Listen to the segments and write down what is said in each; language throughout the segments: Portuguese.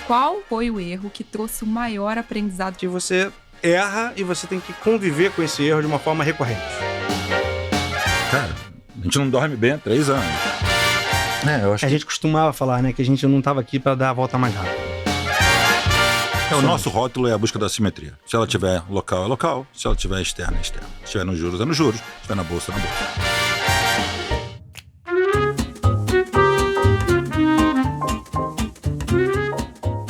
qual foi o erro que trouxe o maior aprendizado? Que você erra e você tem que conviver com esse erro de uma forma recorrente. Cara, a gente não dorme bem há 3 anos. Eu acho A gente costumava falar, né, que a gente não estava aqui para dar a volta mais rápido. o nosso rótulo é a busca da simetria. Se ela tiver local, é local. Se ela tiver externa, é externa. Se tiver nos juros, é nos juros. Se tiver na bolsa, é na bolsa.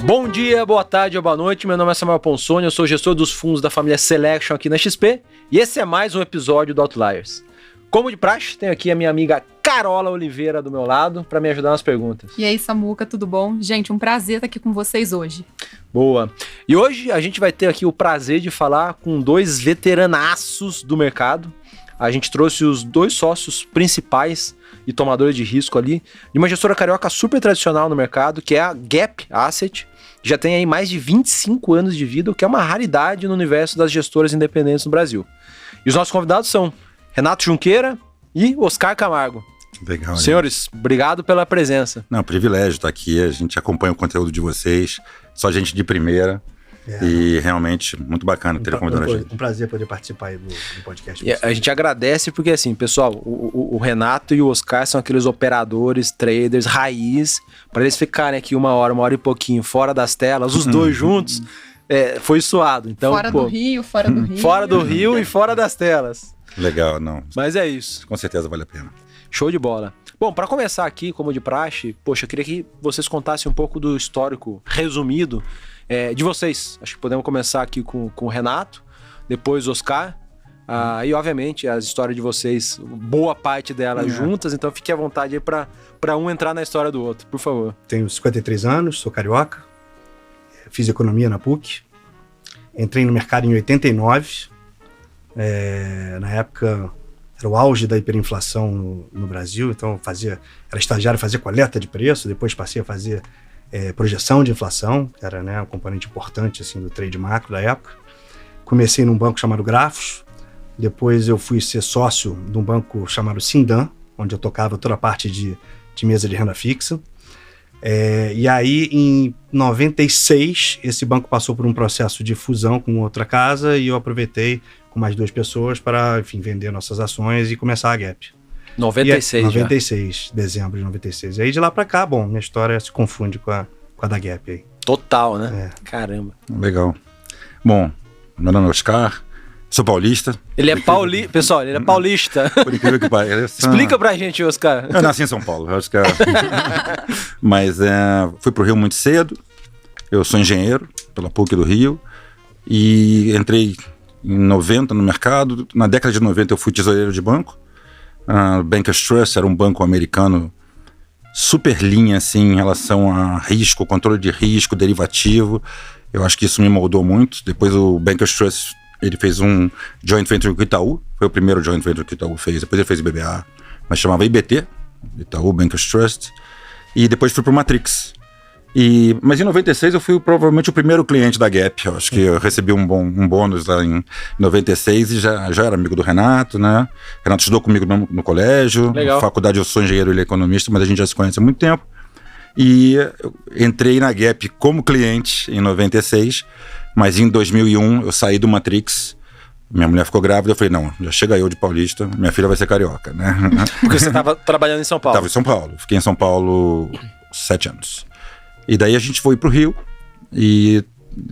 Bom dia, boa tarde ou boa noite, meu nome é Samuel Ponsoni, eu sou gestor dos fundos da família Selection aqui na XP e esse é mais um episódio do Outliers. Como de praxe, tenho aqui a minha amiga Carola Oliveira do meu lado para me ajudar nas perguntas. E aí, Samuca, tudo bom? Gente, um prazer estar aqui com vocês hoje. Boa. E hoje a gente vai ter aqui o prazer de falar com 2 veteranaços do mercado. A gente trouxe os 2 sócios principais e tomadores de risco ali, de uma gestora carioca super tradicional no mercado, que é a Gap Asset, que já tem aí mais de 25 anos de vida, o que é uma raridade no universo das gestoras independentes no Brasil. E os nossos convidados são Renato Junqueira e Oscar Camargo. Legal, Senhores, obrigado pela presença. Não, privilégio estar aqui. A gente acompanha o conteúdo de vocês. Só gente de primeira. E realmente, muito bacana ter convidado a gente. Um prazer poder participar aí do podcast. E a gente agradece porque, assim, pessoal, o Renato e o Oscar são aqueles operadores, traders, raiz, para eles ficarem aqui 1 hora e pouquinho fora das telas, os 2 juntos, foi suado. Então, Fora do Rio. Fora do Rio e fora das telas. Legal, não. Mas é isso. Com certeza vale a pena. Show de bola. Bom, para começar aqui, como de praxe, poxa, eu queria que vocês contassem um pouco do histórico resumido de vocês. Acho que podemos começar aqui com o Renato, depois o Oscar, e obviamente as histórias de vocês, boa parte delas juntas, então fique à vontade aí para um entrar na história do outro, por favor. Tenho 53 anos, sou carioca, fiz economia na PUC, entrei no mercado em 89, na época era o auge da hiperinflação no Brasil, então era estagiário, fazia coleta de preço, depois passei a fazer projeção de inflação, que era, né, um componente importante assim, do trade macro da época. Comecei num banco chamado Grafos, depois eu fui ser sócio de um banco chamado Sindan, onde eu tocava toda a parte de mesa de renda fixa. E aí, em 96, esse banco passou por um processo de fusão com outra casa e eu aproveitei com mais 2 pessoas para, enfim, vender nossas ações e começar a Gap. 96 já. 96, dezembro de 96. E aí de lá pra cá, bom, minha história se confunde com a da Gap aí. Total, né? Caramba. Legal. Bom, meu nome é Oscar, sou paulista. Ele é paulista, pessoal, ele é paulista. Por incrível que pareça. Explica pra gente, Oscar. Eu nasci em São Paulo, Oscar. Mas fui pro Rio muito cedo. Eu sou engenheiro pela PUC do Rio e entrei em 90 no mercado. Na década de 90 eu fui tesoureiro de banco. Bankers Trust era um banco americano super linha assim, em relação a risco, controle de risco, derivativo. Eu acho que isso me moldou muito. Depois o Bankers Trust, ele fez um joint venture com o Itaú, foi o primeiro joint venture que o Itaú fez. Depois ele fez o BBA, mas chamava IBT, Itaú Bankers Trust. E depois fui pro Matrix. Mas em 96 eu fui provavelmente o primeiro cliente da Gap. Eu acho que eu recebi um bônus lá em 96 e já era amigo do Renato, né? Renato estudou comigo no colégio. Legal. Na faculdade eu sou engenheiro e economista, mas a gente já se conhece há muito tempo. E eu entrei na Gap como cliente em 96, mas em 2001 eu saí do Matrix. Minha mulher ficou grávida, eu falei, não, já chega eu de paulista, minha filha vai ser carioca, né? Porque você estava trabalhando em São Paulo. Estava em São Paulo, fiquei em São Paulo 7 anos. E daí a gente foi pro Rio e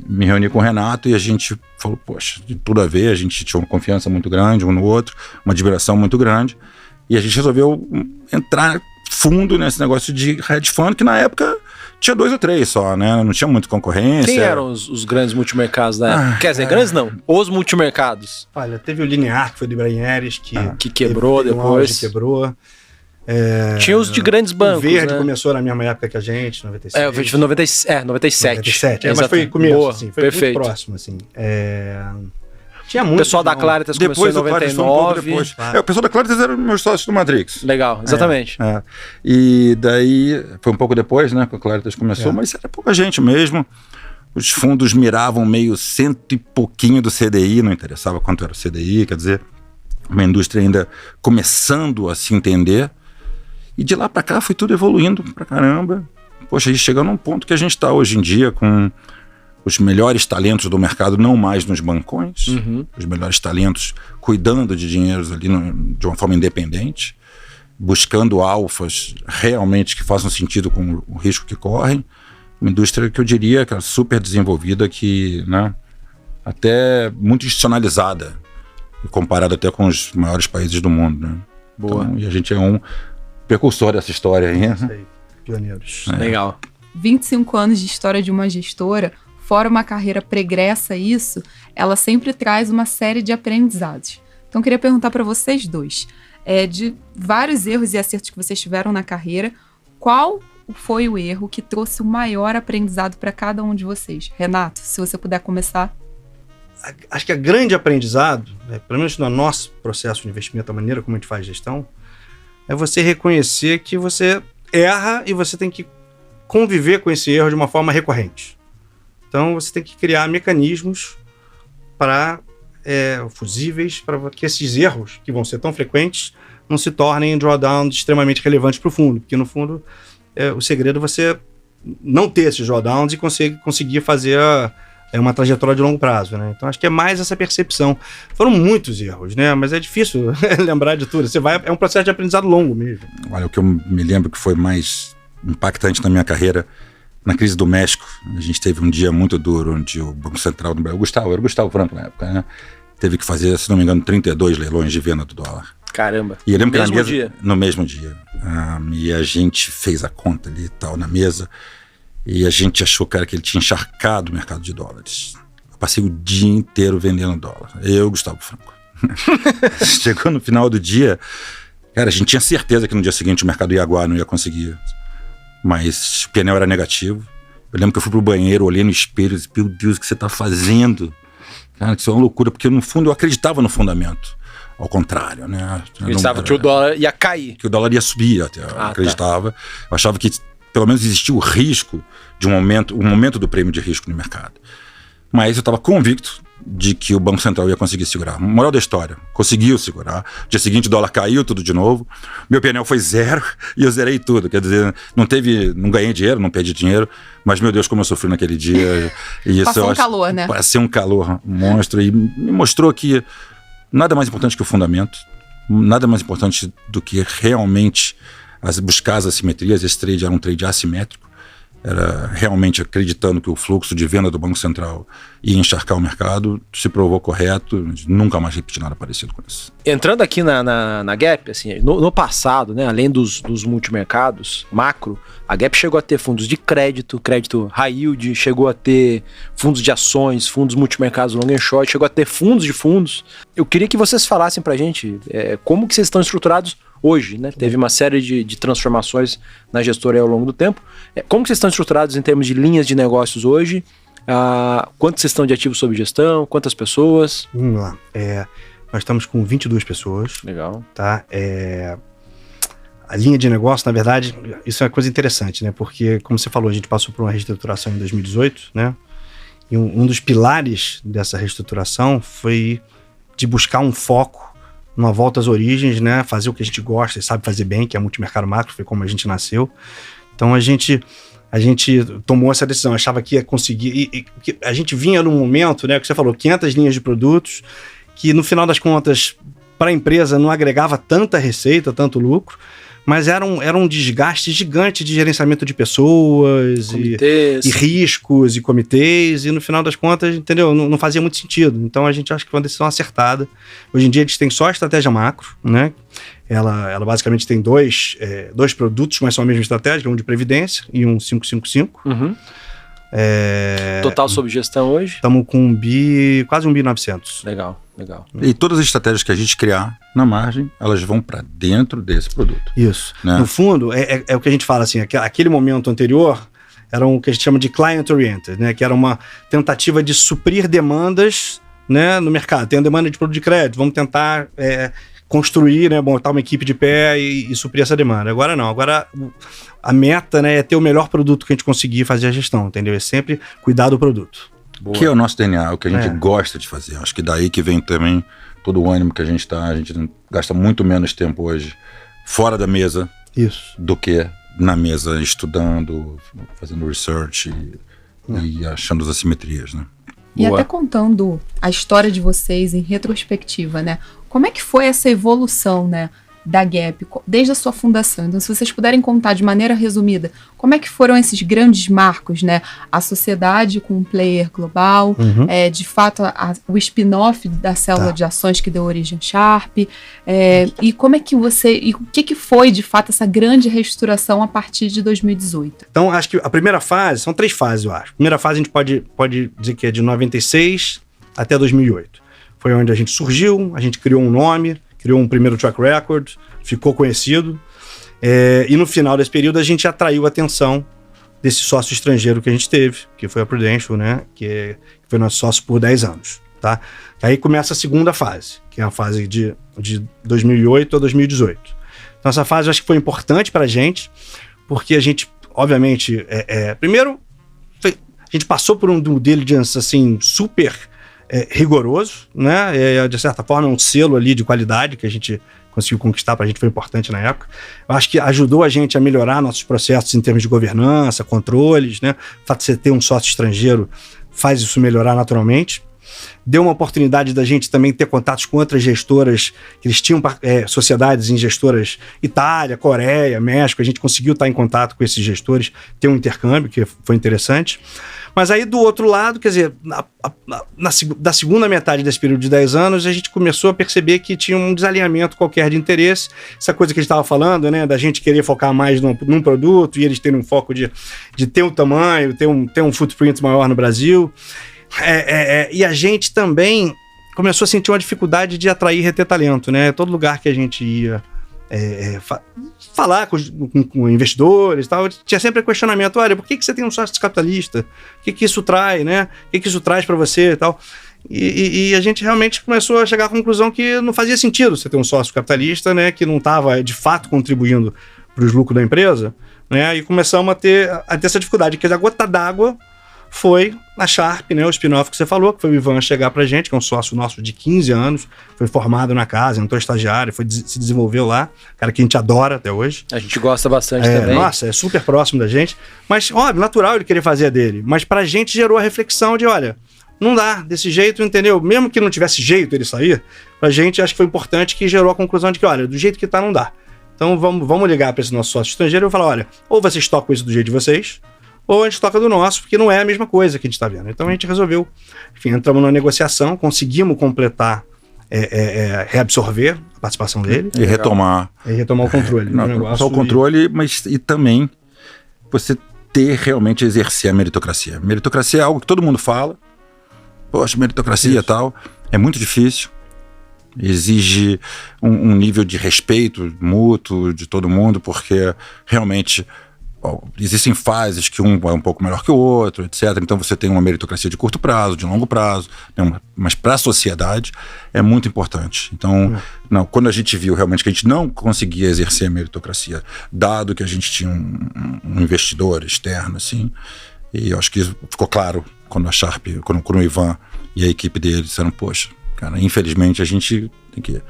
me reuni com o Renato e a gente falou, poxa, de tudo a ver, a gente tinha uma confiança muito grande um no outro, uma admiração muito grande, e a gente resolveu entrar fundo nesse negócio de hedge fund, que na época tinha 2 ou 3 só, né? Não tinha muita concorrência. Quem eram os grandes multimercados da época? Quer dizer, grandes não, os multimercados. Olha, teve o Linear, que foi do Ibrahim Eres, que quebrou teve depois. Quebrou. Tinha os de grandes bancos, o Verde, né? Começou na mesma época que a gente, 96. O Verde foi 97. 97, mas foi começo, boa, assim, foi perfeito. muito próximo, assim. Tinha muito. O pessoal da Claritas começou em 99. Depois. O pessoal da Claritas era meus sócios do Matrix. Legal, exatamente. E daí, foi um pouco depois, né, que a Claritas começou, mas era pouca gente mesmo. Os fundos miravam meio 100 e pouquinho do CDI, não interessava quanto era o CDI, quer dizer, uma indústria ainda começando a se entender. E de lá pra cá foi tudo evoluindo pra caramba. poxa, aí chegando num ponto que a gente está hoje em dia com os melhores talentos do mercado, não mais nos bancões, os melhores talentos cuidando de dinheiros ali de uma forma independente, buscando alfas realmente que façam sentido com o risco que correm. Uma indústria que eu diria que é super desenvolvida, que, né, até muito institucionalizada, comparada até com os maiores países do mundo. Né? Boa. Então, e a gente é um precursor dessa história aí. Isso aí, pioneiros. Legal. 25 anos de história de uma gestora, fora uma carreira pregressa a isso, ela sempre traz uma série de aprendizados. Então, eu queria perguntar para vocês dois, de vários erros e acertos que vocês tiveram na carreira, qual foi o erro que trouxe o maior aprendizado para cada um de vocês? Renato, se você puder começar. Acho que o grande aprendizado, pelo menos no nosso processo de investimento, a maneira como a gente faz gestão, é você reconhecer que você erra e você tem que conviver com esse erro de uma forma recorrente. Então, você tem que criar mecanismos fusíveis para que esses erros, que vão ser tão frequentes, não se tornem drawdowns extremamente relevantes para o fundo. Porque, no fundo, o segredo é você não ter esses drawdowns e conseguir fazer uma trajetória de longo prazo, né? Então, acho que é mais essa percepção. Foram muitos erros, né? Mas é difícil lembrar de tudo. É um processo de aprendizado longo mesmo. Olha, o que eu me lembro que foi mais impactante na minha carreira, na crise do México, a gente teve um dia muito duro, onde o Banco Central do Brasil, era o Gustavo Franco na época, né? Teve que fazer, se não me engano, 32 leilões de venda do dólar. Caramba. E eu lembro no mesmo dia? No mesmo dia. E a gente fez a conta ali e tal, na mesa, e a gente achou, cara, que ele tinha encharcado o mercado de dólares. Eu passei o dia inteiro vendendo dólar. Eu, Gustavo Franco. Chegou no final do dia, cara, a gente tinha certeza que no dia seguinte o mercado ia aguar, não ia conseguir. Mas o PNL era negativo. Eu lembro que eu fui pro banheiro, olhei no espelho e disse, meu Deus, o que você tá fazendo? Cara, isso é uma loucura, porque no fundo eu acreditava no fundamento. Ao contrário, né? Eu acreditava que o dólar ia cair. Que o dólar ia subir até, eu acreditava. Tá. Eu achava que pelo menos existia o risco de um momento do prêmio de risco no mercado. Mas eu estava convicto de que o Banco Central ia conseguir segurar. Moral da história, conseguiu segurar. Dia seguinte o dólar caiu, tudo de novo. Meu PNL foi 0 e eu zerei tudo. Quer dizer, não ganhei dinheiro, não perdi dinheiro, mas meu Deus, como eu sofri naquele dia. E isso passou um calor, né? Passei um calor monstro e me mostrou que nada mais importante que o fundamento, nada mais importante do que realmente buscar as assimetrias. Esse trade era um trade assimétrico. Era realmente acreditando que o fluxo de venda do Banco Central ia encharcar o mercado, se provou correto, nunca mais repeti nada parecido com isso. Entrando aqui na Gap, assim, no passado, né, além dos multimercados macro, a Gap chegou a ter fundos de crédito high yield, chegou a ter fundos de ações, fundos multimercados long and short, chegou a ter fundos de fundos. Eu queria que vocês falassem pra gente como que vocês estão estruturados hoje, né? Teve uma série de transformações na gestora ao longo do tempo. Como que vocês estão estruturados em termos de linhas de negócios hoje? Quantos vocês estão de ativos sob gestão? Quantas pessoas? Vamos lá. Nós estamos com 22 pessoas. Legal. Tá? A linha de negócio, na verdade, isso é uma coisa interessante, né? Porque, como você falou, a gente passou por uma reestruturação em 2018, né? E um dos pilares dessa reestruturação foi de buscar um foco numa volta às origens, né? Fazer o que a gente gosta e sabe fazer bem, que é multimercado macro, foi como a gente nasceu. Então a gente tomou essa decisão, achava que ia conseguir. E a gente vinha num momento, né? Que você falou, 500 linhas de produtos, que no final das contas, para a empresa não agregava tanta receita, tanto lucro, mas era um desgaste gigante de gerenciamento de pessoas e riscos e comitês, e no final das contas, entendeu? Não fazia muito sentido. Então a gente acha que foi uma decisão acertada. Hoje em dia a gente tem só a estratégia macro, né? Ela basicamente tem dois produtos, mas são a mesma estratégia, um de previdência e um 555. Uhum. Total sob gestão hoje? Estamos com quase 1.900. Legal. E todas as estratégias que a gente criar na margem, elas vão para dentro desse produto. Isso. Né? No fundo, é o que a gente fala assim, aquele momento anterior era o que a gente chama de client-oriented, né? Que era uma tentativa de suprir demandas, né, no mercado. Tem a demanda de produto de crédito, vamos tentar construir, né, botar uma equipe de pé e suprir essa demanda. Agora não, agora a meta, né, é ter o melhor produto que a gente conseguir fazer a gestão, entendeu? É sempre cuidar do produto. Boa. Que é o nosso DNA, o que a gente gosta de fazer. Acho que daí que vem também todo o ânimo que a gente gasta muito menos tempo hoje fora da mesa do que na mesa estudando, fazendo research e achando as assimetrias, né? E até contando a história de vocês em retrospectiva, né? Como é que foi essa evolução, né, da Gap, desde a sua fundação? Então, se vocês puderem contar de maneira resumida, como é que foram esses grandes marcos, né? A sociedade com um player global, de fato, o spin-off da célula de ações que deu origem à Sharp, e como é que e o que foi, de fato, essa grande reestruturação a partir de 2018? Então, acho que a primeira fase, são 3 fases, eu acho. A primeira fase a gente pode dizer que é de 96 até 2008. Foi onde a gente surgiu, a gente criou um nome, criou um primeiro track record, ficou conhecido, e no final desse período a gente atraiu a atenção desse sócio estrangeiro que a gente teve, que foi a Prudential, né, que foi nosso sócio por 10 anos, tá? Aí começa a segunda fase, que é a fase de 2008 a 2018. Então essa fase eu acho que foi importante pra gente, porque a gente, obviamente, primeiro, a gente passou por um due diligence, assim, super rigoroso, né? De certa forma é um selo ali de qualidade que a gente conseguiu conquistar, pra gente foi importante na época. Eu acho que ajudou a gente a melhorar nossos processos em termos de governança, controles, né? O fato de você ter um sócio estrangeiro faz isso melhorar naturalmente. Deu uma oportunidade da gente também ter contatos com outras gestoras, que eles tinham sociedades em gestoras Itália, Coreia, México. A gente conseguiu estar em contato com esses gestores, ter um intercâmbio que foi interessante. Mas aí do outro lado, quer dizer, da segunda metade desse período de 10 anos, a gente começou a perceber que tinha um desalinhamento qualquer de interesse. Essa coisa que a gente estava falando, né, da gente querer focar mais num produto e eles terem um foco de ter um tamanho, ter um footprint maior no Brasil. E a gente também começou a sentir uma dificuldade de atrair e reter talento, né? Todo lugar que a gente ia falar com investidores e tal, tinha sempre questionamento: olha, por que você tem um sócio capitalista? O que isso traz, né? O que isso traz para você e tal? E a gente realmente começou a chegar à conclusão que não fazia sentido você ter um sócio capitalista, né? Que não estava de fato contribuindo para os lucros da empresa, né? E começamos a ter essa dificuldade, que a gota d'água foi a Sharp, né, o spin-off que você falou, que foi o Ivan chegar pra gente, que é um sócio nosso de 15 anos, foi formado na casa, entrou estagiário, se desenvolveu lá, cara que a gente adora até hoje. A gente gosta bastante também. Nossa, é super próximo da gente, mas, óbvio, natural ele querer fazer a dele, mas pra gente gerou a reflexão de, olha, não dá desse jeito, entendeu? Mesmo que não tivesse jeito ele sair, pra gente acho que foi importante, que gerou a conclusão de que, olha, do jeito que tá não dá. Então vamos ligar pra esse nosso sócio estrangeiro e falar: olha, ou vocês tocam isso do jeito de vocês, ou a gente toca do nosso, porque não é a mesma coisa que a gente está vendo. Então a gente resolveu, enfim, entramos numa negociação, conseguimos completar, reabsorver a participação dele. E retomar. E retomar o controle. Não só o controle, mas e também você realmente exercer a meritocracia. Meritocracia é algo que todo mundo fala. Poxa, meritocracia e tal. É muito difícil. Exige um nível de respeito mútuo de todo mundo, porque realmente existem fases que um é um pouco melhor que o outro, etc. Então você tem uma meritocracia de curto prazo, de longo prazo, né? Mas para a sociedade é muito importante. Então, quando a gente viu realmente que a gente não conseguia exercer a meritocracia, dado que a gente tinha um investidor externo, assim, e eu acho que isso ficou claro quando a Sharp, quando o Ivan e a equipe dele disseram: poxa, cara, infelizmente a gente tem que...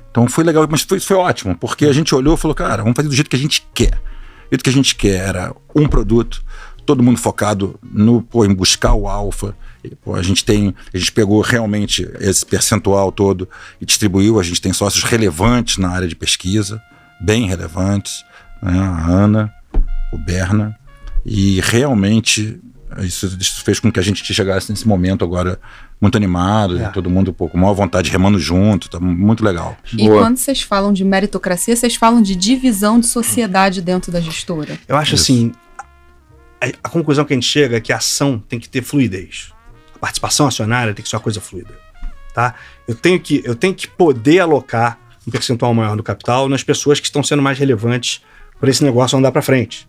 Então foi legal, mas foi ótimo, porque a gente olhou e falou: cara, vamos fazer do jeito que a gente quer. O jeito que a gente quer era um produto, todo mundo focado em buscar o alfa. A gente pegou realmente esse percentual todo e distribuiu. A gente tem sócios relevantes na área de pesquisa, bem relevantes, né? A Ana, o Berna, e realmente isso fez com que a gente chegasse nesse momento agora muito animado, todo mundo com maior vontade, remando junto, tá muito legal. E quando vocês falam de meritocracia, vocês falam de divisão de sociedade dentro da gestora? Eu acho assim, a conclusão que a gente chega é que a ação tem que ter fluidez. A participação acionária tem que ser uma coisa fluida, tá? Eu tenho que poder alocar um percentual maior do capital nas pessoas que estão sendo mais relevantes para esse negócio andar para frente.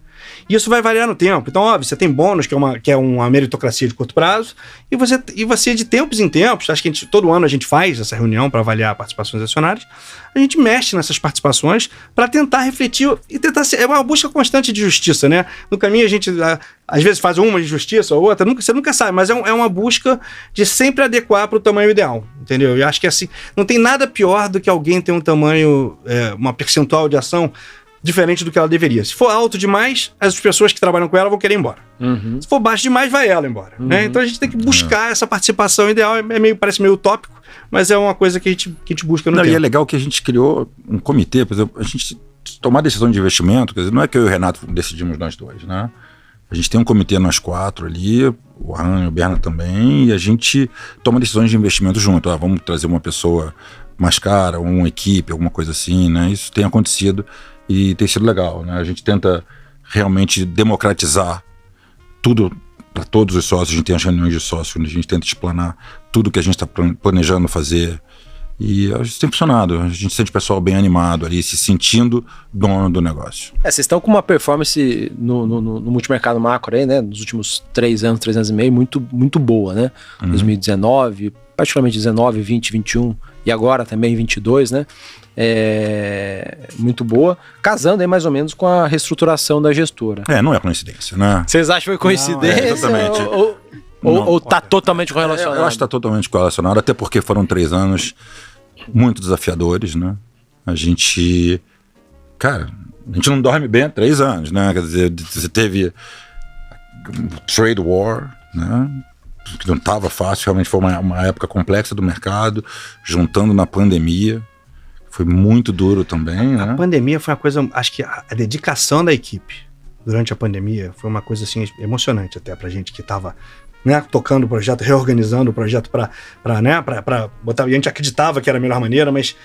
E isso vai variar no tempo. Então, óbvio, você tem bônus, que é uma meritocracia de curto prazo, e você de tempos em tempos, acho que todo ano a gente faz essa reunião para avaliar participações acionárias, a gente mexe nessas participações para tentar refletir e tentar ser... É uma busca constante de justiça, né? No caminho a gente, às vezes, faz uma de justiça ou outra, você nunca sabe, mas é uma busca de sempre adequar para o tamanho ideal, entendeu? E acho que assim, não tem nada pior do que alguém ter um tamanho, uma percentual de ação diferente do que ela deveria. Se for alto demais, as pessoas que trabalham com ela vão querer ir embora. Se for baixo demais, vai ela embora. Né? Então a gente tem que buscar essa participação ideal. Parece meio utópico, mas é uma coisa que a gente busca no tempo. E é legal que a gente criou um comitê, por exemplo, a gente tomar decisão de investimento, quer dizer, não é que eu e o Renato decidimos nós dois, né? A gente tem um comitê nós 4 ali, o Rani, o Berna também, e a gente toma decisões de investimento junto. Vamos trazer uma pessoa mais cara, ou uma equipe, alguma coisa assim, né? Isso tem acontecido e tem sido legal, né? A gente tenta realmente democratizar tudo para todos os sócios. A gente tem as reuniões de sócios, onde a gente tenta explanar tudo que a gente está planejando fazer. E a gente tem funcionado, a gente sente o pessoal bem animado ali, se sentindo dono do negócio. Vocês estão com uma performance no multimercado macro aí, né? Nos últimos 3 anos e meio, muito boa, né? 2019, particularmente 19, 20, 21 e agora também 22, né? Muito boa, casando aí mais ou menos com a reestruturação da gestora. Não é coincidência, né? Vocês acham que foi coincidência? Não, exatamente. Ou tá totalmente correlacionado? Eu acho que tá totalmente correlacionado, até porque foram 3 anos muito desafiadores, né? A gente não dorme bem há 3 anos, né? Quer dizer, você teve trade war, né? Que não estava fácil, realmente foi uma época complexa do mercado, juntando na pandemia, foi muito duro também, né? A pandemia foi uma coisa, acho que a dedicação da equipe durante a pandemia foi uma coisa assim emocionante até pra gente que estava, né, tocando o projeto, reorganizando o projeto para botar. E a gente acreditava que era a melhor maneira, mas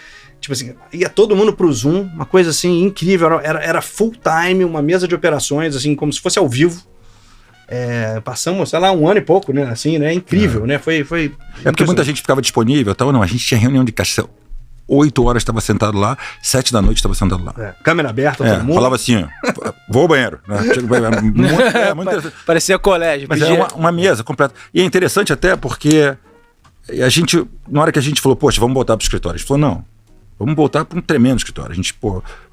tipo assim, ia todo mundo pro Zoom, uma coisa assim incrível, era full time, uma mesa de operações, assim, como se fosse ao vivo. Passamos, sei lá, 1 ano e pouco, né? Assim, né? Incrível, né? Foi porque muita gente ficava disponível, tal. Não, a gente tinha reunião de caixa. 8 horas estava sentado lá, 7 da noite estava sentado lá. Câmera aberta, todo mundo. Falava assim, vou ao banheiro. Né? Muito interessante. Parecia colégio. Mas era uma mesa completa. E é interessante até porque a gente, na hora que a gente falou, poxa, vamos voltar para o escritório. A gente falou, não, vamos voltar para um tremendo escritório. A gente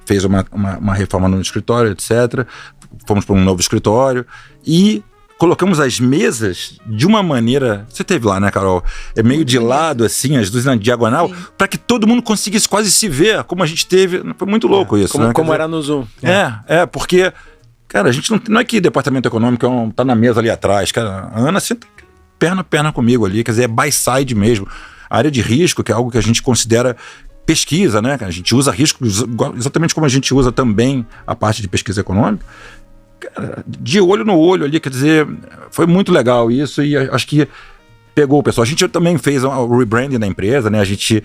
fez uma reforma no escritório, etc. Fomos para um novo escritório e colocamos as mesas de uma maneira... Você teve lá, né, Carol? Meio de lado, assim, as duas na diagonal, para que todo mundo conseguisse quase se ver, como a gente teve. Foi muito louco isso, né? Como era no Zoom. Porque, cara, a gente não é que departamento econômico tá na mesa ali atrás, cara. A Ana senta perna a perna comigo ali, quer dizer, é by side mesmo. A área de risco, que é algo que a gente considera pesquisa, né? A gente usa risco exatamente como a gente usa também a parte de pesquisa econômica. Cara, de olho no olho ali, quer dizer, foi muito legal isso e acho que pegou o pessoal. A gente também fez o rebranding da empresa, né? A gente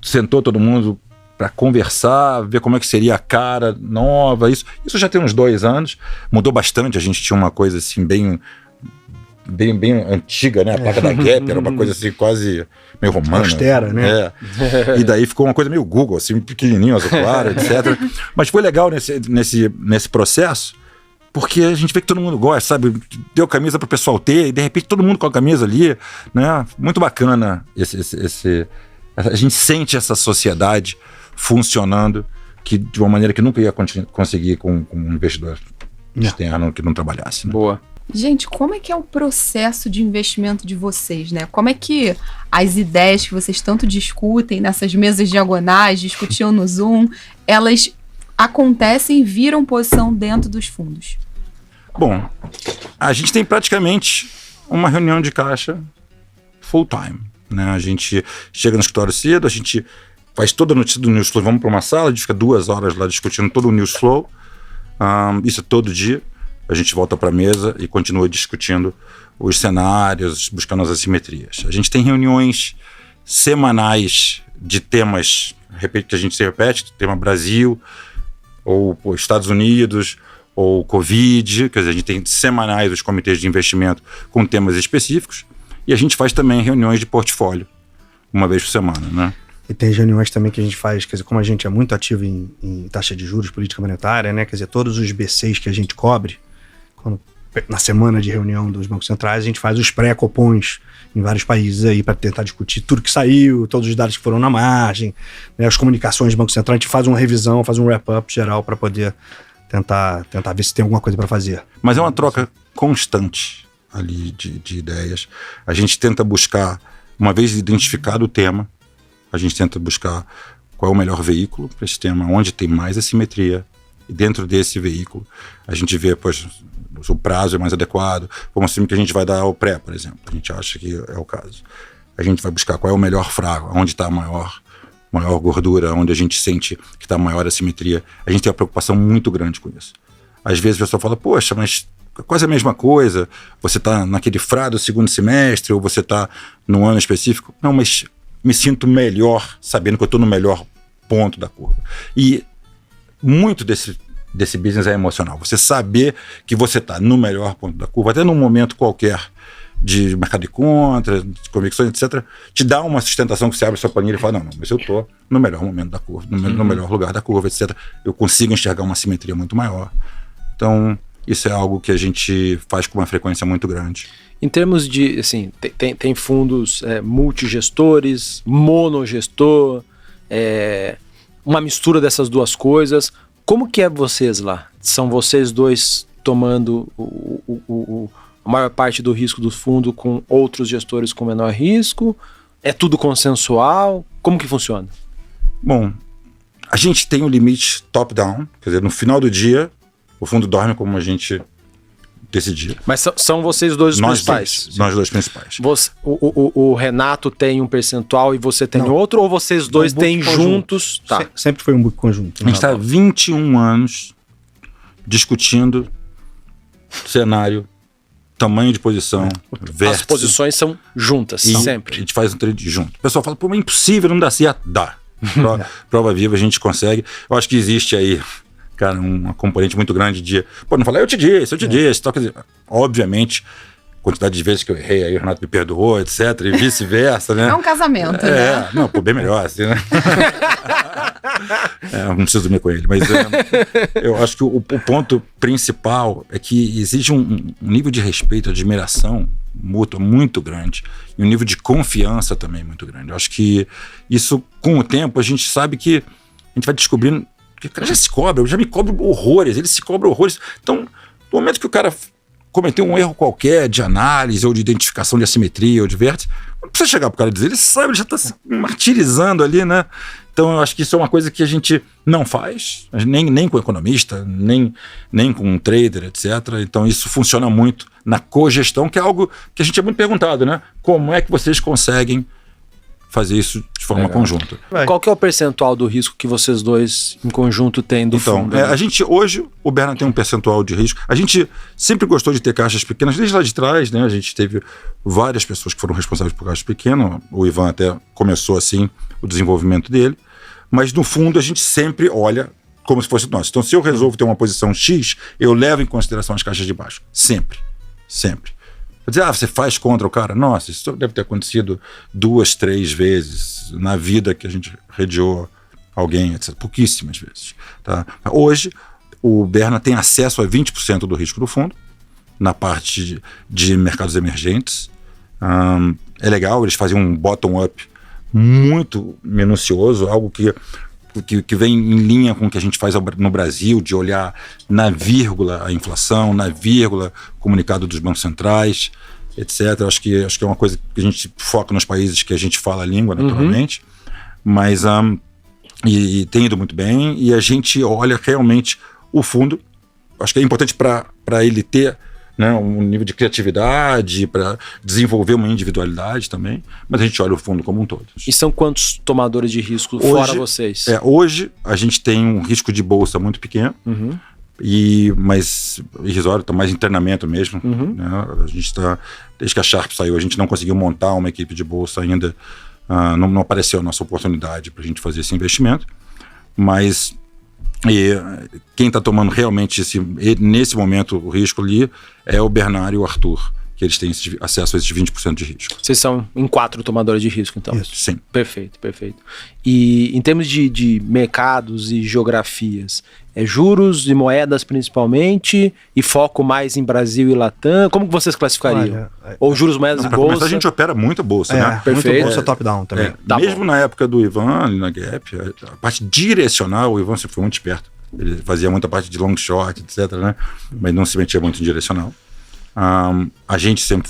sentou todo mundo para conversar, ver como é que seria a cara nova. Isso já tem uns 2 anos, mudou bastante. A gente tinha uma coisa assim bem antiga, né? A placa da Gap era uma coisa assim quase meio romana. Austera, né? E daí ficou uma coisa meio Google, assim, pequenininho, azul claro, etc. Mas foi legal nesse processo, porque a gente vê que todo mundo gosta, sabe? Deu camisa para o pessoal ter, e de repente todo mundo com a camisa ali, né? Muito bacana a gente sente essa sociedade funcionando de uma maneira que nunca ia conseguir com um investidor externo que não trabalhasse. Né? Boa. Gente, como é que é o processo de investimento de vocês, né? Como é que as ideias que vocês tanto discutem nessas mesas diagonais, discutiam no Zoom, elas acontecem e viram posição dentro dos fundos? Bom, a gente tem praticamente uma reunião de caixa full time, né? A gente chega no escritório cedo, a gente faz toda a notícia do News Flow, vamos para uma sala, a gente fica 2 horas lá discutindo todo o News Flow, isso é todo dia. A gente volta para a mesa e continua discutindo os cenários, buscando as assimetrias. A gente tem reuniões semanais de temas, que a gente se repete, tema Brasil, ou Estados Unidos, ou Covid, quer dizer, a gente tem semanais os comitês de investimento com temas específicos, e a gente faz também reuniões de portfólio, uma vez por semana, né? E tem reuniões também que a gente faz, quer dizer, como a gente é muito ativo em taxa de juros, política monetária, né? Quer dizer, todos os B6 que a gente cobre, na semana de reunião dos bancos centrais, a gente faz os pré-copons em vários países aí para tentar discutir tudo que saiu, todos os dados que foram na margem, né, as comunicações do Banco Central. A gente faz uma revisão, faz um wrap-up geral para poder tentar ver se tem alguma coisa para fazer. Mas é uma troca constante ali de ideias. A gente tenta buscar, uma vez identificado o tema, a gente tenta buscar qual é o melhor veículo para esse tema, onde tem mais assimetria, e dentro desse veículo a gente vê, poxa, o prazo é mais adequado, vamos assumir que a gente vai dar ao pré, por exemplo, a gente acha que é o caso. A gente vai buscar qual é o melhor frago, onde está a maior gordura, onde a gente sente que está a maior assimetria. A gente tem uma preocupação muito grande com isso. Às vezes a pessoa fala, poxa, mas quase a mesma coisa, você está naquele frado segundo semestre, ou você está num ano específico. Não, mas me sinto melhor sabendo que eu estou no melhor ponto da curva. E muito desse business é emocional. Você saber que você está no melhor ponto da curva, até num momento qualquer de mercado de contra, de convicções, etc., te dá uma sustentação que você abre sua planilha e fala, não, mas eu estou no melhor momento da curva, no melhor lugar da curva, etc. Eu consigo enxergar uma simetria muito maior. Então, isso é algo que a gente faz com uma frequência muito grande. Em termos de, assim, tem fundos multigestores, monogestor, uma mistura dessas duas coisas. Como que é vocês lá? São vocês dois tomando a maior parte do risco do fundo com outros gestores com menor risco? É tudo consensual? Como que funciona? Bom, a gente tem um limite top-down, quer dizer, no final do dia, o fundo dorme como a gente decidir. Mas são vocês dois os principais? Nós dois principais. O Renato tem um percentual e você tem outro? Ou vocês dois têm juntos? Tá. Sempre foi um book conjunto. A gente está há 21 anos discutindo cenário, tamanho de posição, vértice. As posições são juntas, sempre. A gente faz um trade junto. O pessoal fala, pô, mas é impossível, não dá certo. Dá. Prova viva, a gente consegue. Eu acho que existe aí, cara, uma componente muito grande de, pô, não falar, eu te disse. Então, quer dizer, obviamente, quantidade de vezes que eu errei, aí o Renato me perdoou, etc, e vice-versa, né? É um casamento, né? Não, pô, bem melhor, assim, né? Não preciso dormir com ele, mas eu acho que o ponto principal é que exige um nível de respeito, admiração mútua muito grande e um nível de confiança também muito grande. Eu acho que isso, com o tempo, a gente sabe que a gente vai descobrindo que o cara já se cobra, eu já me cobro horrores, ele se cobra horrores. Então, no momento que o cara cometeu um erro qualquer de análise ou de identificação de assimetria ou de vértice, não precisa chegar pro cara e dizer, ele sabe, ele já está se martirizando ali, né? Então eu acho que isso é uma coisa que a gente não faz, nem com economista, nem com um trader, etc. Então isso funciona muito na cogestão, que é algo que a gente é muito perguntado, né? Como é que vocês conseguem fazer isso de forma conjunta? Qual que é o percentual do risco que vocês dois em conjunto têm do fundo? A gente hoje, o Berna tem um percentual de risco. A gente sempre gostou de ter caixas pequenas, desde lá de trás, né? A gente teve várias pessoas que foram responsáveis por caixas pequenas. O Ivan até começou assim o desenvolvimento dele. Mas no fundo a gente sempre olha como se fosse nosso. Então se eu resolvo ter uma posição X, eu levo em consideração as caixas de baixo. Sempre. Dizer, você faz contra o cara? Nossa, isso deve ter acontecido 2, 3 vezes na vida que a gente redeou alguém, etc. Pouquíssimas vezes. Tá? Hoje, o Berna tem acesso a 20% do risco do fundo, na parte de mercados emergentes. É legal, eles fazem um bottom-up muito minucioso, algo que vem em linha com o que a gente faz no Brasil, de olhar na vírgula a inflação, na vírgula o comunicado dos bancos centrais, etc. Acho que é uma coisa que a gente foca nos países que a gente fala a língua, naturalmente, mas e tem ido muito bem, e a gente olha realmente o fundo. Acho que é importante para ele ter, né, um nível de criatividade, para desenvolver uma individualidade também, mas a gente olha o fundo como um todo. E são quantos tomadores de risco hoje, fora vocês? Hoje a gente tem um risco de bolsa muito pequeno, mas irrisório, está mais em treinamento mesmo. Né? A gente está, desde que a Sharp saiu, a gente não conseguiu montar uma equipe de bolsa ainda, não apareceu a nossa oportunidade para a gente fazer esse investimento, mas quem está tomando realmente nesse momento o risco ali é o Bernardo e o Arthur, que eles têm acesso a esses 20% de risco. Vocês são em 4 tomadores de risco, então? Isso, sim. Perfeito. E em termos de mercados e geografias, juros e moedas principalmente, e foco mais em Brasil e Latam, como que vocês classificariam? Ou juros, moedas e bolsa? Mas a gente opera muita bolsa, né? Perfeito. Muita bolsa top-down também. Mesmo na época do Ivan, ali na Gap, a parte direcional, o Ivan sempre foi muito esperto. Ele fazia muita parte de long short, etc, né? Mas não se metia muito em direcional. a gente sempre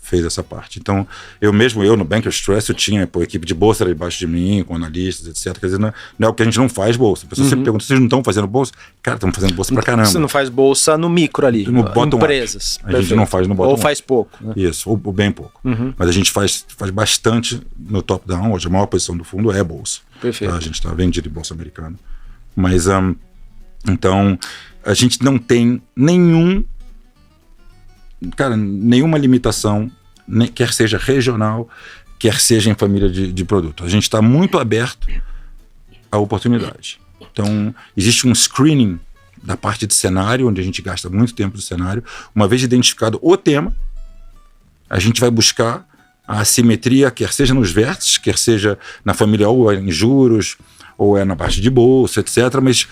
fez essa parte. Então, eu no Bankers Trust, eu tinha equipe de bolsa debaixo de mim, com analistas, etc. Quer dizer, não é o que a gente não faz bolsa. A pessoa sempre pergunta, vocês não estão fazendo bolsa? Cara, estamos fazendo bolsa pra caramba. Você não faz bolsa no micro ali, no empresas. A gente não faz no bottom-up. Ou faz pouco. Né? Isso, ou bem pouco. Mas a gente faz bastante no top-down. Hoje a maior posição do fundo é bolsa. Perfeito. Tá? A gente está vendido em bolsa americana. Mas, então, a gente não tem nenhuma limitação, quer seja regional, quer seja em família de produto. A gente está muito aberto à oportunidade. Então, existe um screening da parte de cenário, onde a gente gasta muito tempo de cenário. Uma vez identificado o tema, a gente vai buscar a assimetria, quer seja nos vértices, quer seja na família ou em juros, ou é na parte de bolsa, etc. Mas,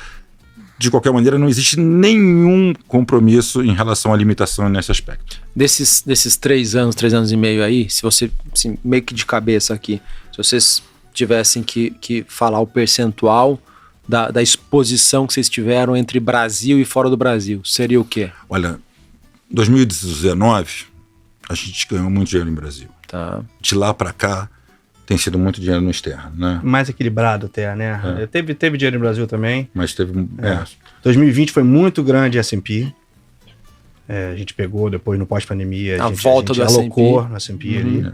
de qualquer maneira, não existe nenhum compromisso em relação à limitação nesse aspecto. Desses 3 anos e meio aí, se você, assim, meio que de cabeça aqui, se vocês tivessem que falar o percentual da exposição que vocês tiveram entre Brasil e fora do Brasil, seria o quê? Olha, 2019, a gente ganhou muito dinheiro em Brasil. Tá. De lá para cá, tem sido muito dinheiro no externo, né? Mais equilibrado até, né? Teve dinheiro no Brasil também. Mas teve... 2020 foi muito grande S&P. A gente pegou depois no pós-pandemia. A gente alocou no S&P ali.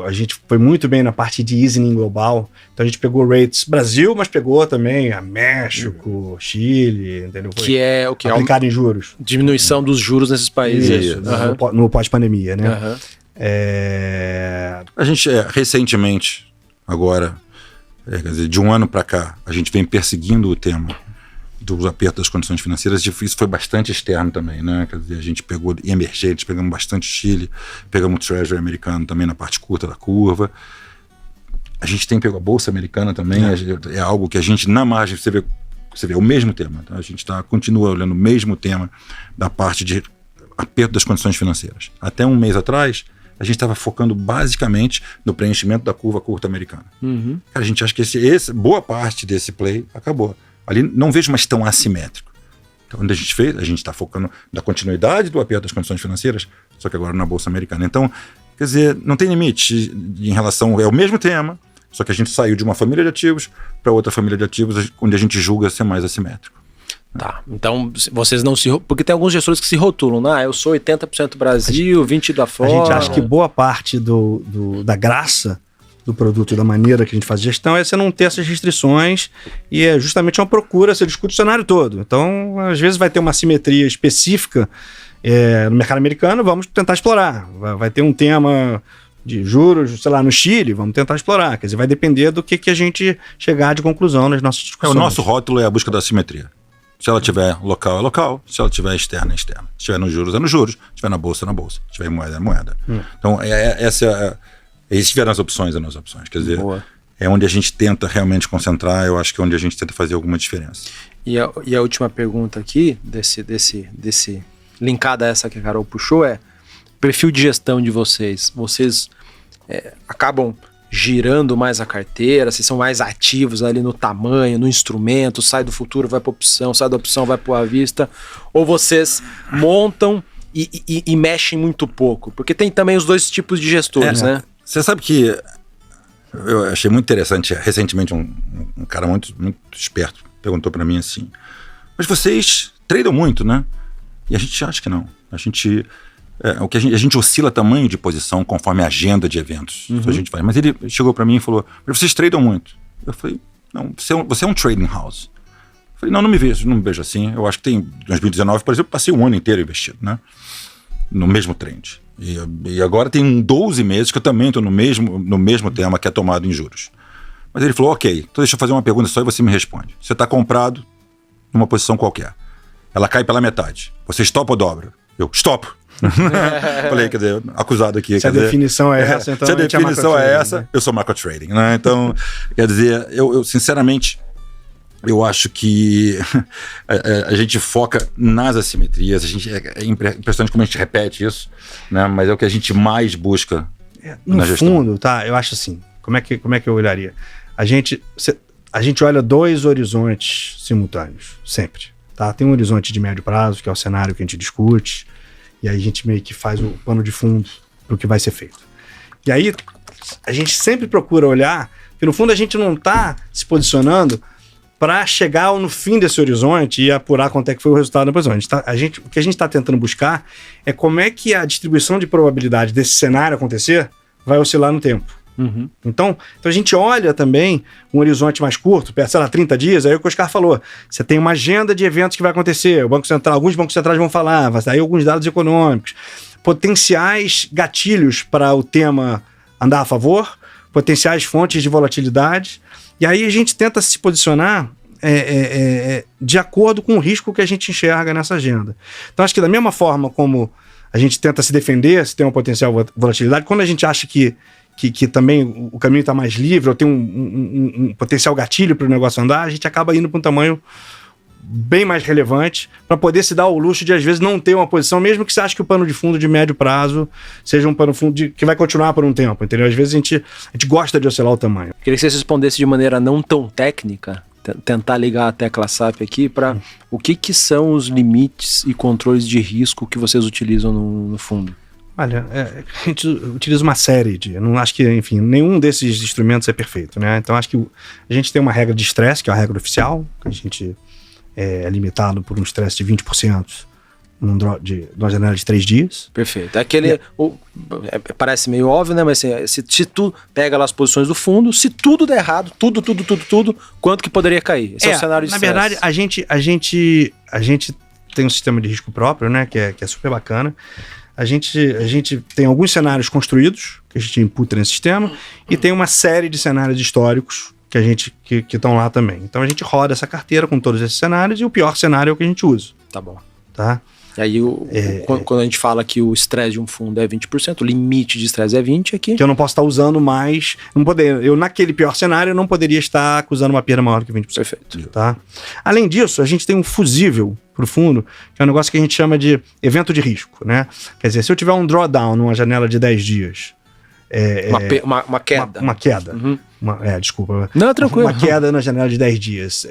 A gente foi muito bem na parte de easing global. Então a gente pegou rates Brasil, mas pegou também a México, Chile, entendeu? Que é o que aplicado em juros. Diminuição dos juros nesses países. Isso, no pós-pandemia, né? A gente, recentemente, agora, quer dizer, de um ano para cá, a gente vem perseguindo o tema do aperto das condições financeiras. Isso foi bastante externo também, né? Quer dizer, a gente pegou emergentes, pegamos bastante Chile, pegamos o Treasury americano também na parte curta da curva. A gente tem pego a Bolsa Americana também, é algo que a gente, na margem, você vê o mesmo tema. Tá? A gente continua olhando o mesmo tema da parte de aperto das condições financeiras. Até um mês atrás, a gente estava focando basicamente no preenchimento da curva curta americana. Cara, a gente acha que boa parte desse play acabou. Ali não vejo mais tão assimétrico. Então, onde a gente fez, a gente está focando na continuidade do aperto das condições financeiras, só que agora na Bolsa Americana. Então, quer dizer, não tem limite em relação... É o mesmo tema, só que a gente saiu de uma família de ativos para outra família de ativos, onde a gente julga ser mais assimétrico. Tá, então vocês não se... Porque tem alguns gestores que se rotulam, né? Eu sou 80% Brasil, 20% da fora. A gente acha que boa parte da graça do produto e da maneira que a gente faz gestão é você não ter essas restrições e é justamente uma procura, você discute o cenário todo. Então, às vezes vai ter uma assimetria específica no mercado americano, vamos tentar explorar. Vai ter um tema de juros, sei lá, no Chile, vamos tentar explorar. Quer dizer, vai depender do que a gente chegar de conclusão nas nossas discussões. O nosso rótulo é a busca da assimetria. Se ela tiver local, é local. Se ela tiver externa, é externa. Se tiver nos juros, é nos juros. Se tiver na bolsa, é na bolsa. Se tiver em moeda, é moeda. Então, esses tiveram as opções, as nossas opções. Quer dizer, é onde a gente tenta realmente concentrar, eu acho que é onde a gente tenta fazer alguma diferença. E a última pergunta aqui, linkada a essa que a Carol puxou, é perfil de gestão de vocês. Vocês acabam girando mais a carteira, vocês são mais ativos ali no tamanho, no instrumento, sai do futuro, vai para opção, sai da opção, vai para à vista, ou vocês montam e mexem muito pouco? Porque tem também os dois tipos de gestores, né? Você sabe que eu achei muito interessante, recentemente um cara muito, muito esperto perguntou para mim assim, mas vocês tradam muito, né? E a gente acha que não. A gente oscila tamanho de posição conforme a agenda de eventos. Isso a gente faz. Mas ele chegou para mim e falou, mas vocês tradam muito. Eu falei, não, você é um trading house. Eu falei, não me vejo assim. Eu acho que tem, em 2019, por exemplo, passei um ano inteiro investido, né? No mesmo trend. E agora tem 12 meses que eu também estou no mesmo tema, que é tomado em juros. Mas ele falou, ok, então deixa eu fazer uma pergunta só e você me responde. Você está comprado numa posição qualquer. Ela cai pela metade. Você estopa ou dobra? Eu, estopo. Falei, quer dizer, acusado aqui. Se a definição é essa, então... Se a definição é essa, eu sou macro trading, né? Então, quer dizer, eu sinceramente, eu acho que a gente foca nas assimetrias, é impressionante como a gente repete isso, né? Mas é o que a gente mais busca na gestão. No fundo, tá, eu acho assim, como é que eu olharia? A gente olha 2 horizontes simultâneos, sempre. Tá? Tem um horizonte de médio prazo, que é o cenário que a gente discute, E aí a gente meio que faz o pano de fundo para o que vai ser feito. E aí a gente sempre procura olhar, porque no fundo a gente não está se posicionando para chegar no fim desse horizonte e apurar quanto é que foi o resultado da posição. O que a gente está tentando buscar é como é que a distribuição de probabilidade desse cenário acontecer vai oscilar no tempo. Uhum. Então a gente olha também um horizonte mais curto, sei lá, 30 dias, aí o que o Oscar falou, você tem uma agenda de eventos que vai acontecer, o Banco Central, alguns bancos centrais vão falar, vai sair alguns dados econômicos, potenciais gatilhos para o tema andar a favor, potenciais fontes de volatilidade, e aí a gente tenta se posicionar de acordo com o risco que a gente enxerga nessa agenda. Então acho que da mesma forma como a gente tenta se defender, se tem uma potencial volatilidade, quando a gente acha que também o caminho está mais livre, ou tem um potencial gatilho para o negócio andar, a gente acaba indo para um tamanho bem mais relevante para poder se dar o luxo de, às vezes, não ter uma posição, mesmo que você ache que o pano de fundo de médio prazo seja um pano de fundo que vai continuar por um tempo, entendeu? Às vezes a gente gosta de oscilar o tamanho. Queria que você respondesse de maneira não tão técnica, tentar ligar a tecla SAP aqui para o que são os limites e controles de risco que vocês utilizam no fundo. Olha, a gente utiliza uma série eu não acho que, enfim, nenhum desses instrumentos é perfeito, né? Então acho que a gente tem uma regra de estresse, que é a regra oficial, que a gente é limitado por um estresse de 20% numa janela de 3 dias. Perfeito. Parece meio óbvio, né? Mas assim, se tu pega lá as posições do fundo, se tudo der errado, tudo, quanto que poderia cair? Esse é o cenário de estresse. Na verdade, a gente tem um sistema de risco próprio, né? Que é super bacana. A gente tem alguns cenários construídos que a gente imputa nesse sistema e tem uma série de cenários históricos que estão lá também. Então a gente roda essa carteira com todos esses cenários e o pior cenário é o que a gente usa. Tá bom. Tá? E aí, quando a gente fala que o estresse de um fundo é 20%, o limite de estresse é 20% aqui. Que eu não posso estar usando mais. Naquele pior cenário, eu não poderia estar acusando uma perda maior que 20%. Perfeito. Tá? Além disso, a gente tem um fusível para o fundo, que é um negócio que a gente chama de evento de risco. Né? Quer dizer, se eu tiver um drawdown numa janela de 10 dias. Uma queda. Uma queda. Uhum. Desculpa. Não, tranquilo. Uma queda na janela de 10 dias.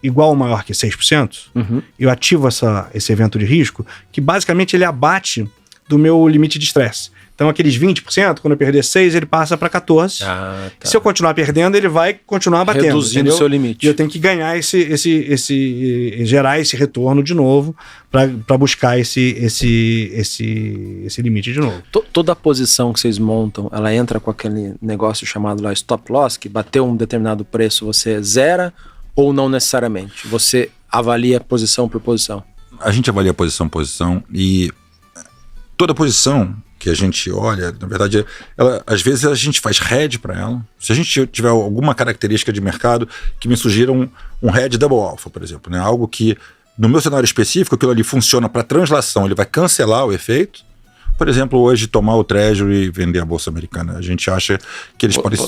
Igual ou maior que 6%, eu ativo esse evento de risco, que basicamente ele abate do meu limite de estresse. Então aqueles 20%, quando eu perder 6%, ele passa para 14%. Tá. Se eu continuar perdendo, ele vai continuar batendo. Reduzindo o seu limite. E eu tenho que ganhar gerar esse retorno de novo para buscar esse limite de novo. Toda a posição que vocês montam, ela entra com aquele negócio chamado lá stop loss, que bateu um determinado preço, você zera ou não necessariamente? Você avalia posição por posição? A gente avalia posição por posição e toda posição que a gente olha, na verdade, às vezes a gente faz hedge para ela. Se a gente tiver alguma característica de mercado que me sugira um hedge double alpha, por exemplo, né? Algo que, no meu cenário específico, aquilo ali funciona para translação, ele vai cancelar o efeito. Por exemplo, hoje tomar o Treasury e vender a Bolsa Americana. A gente acha que eles podem...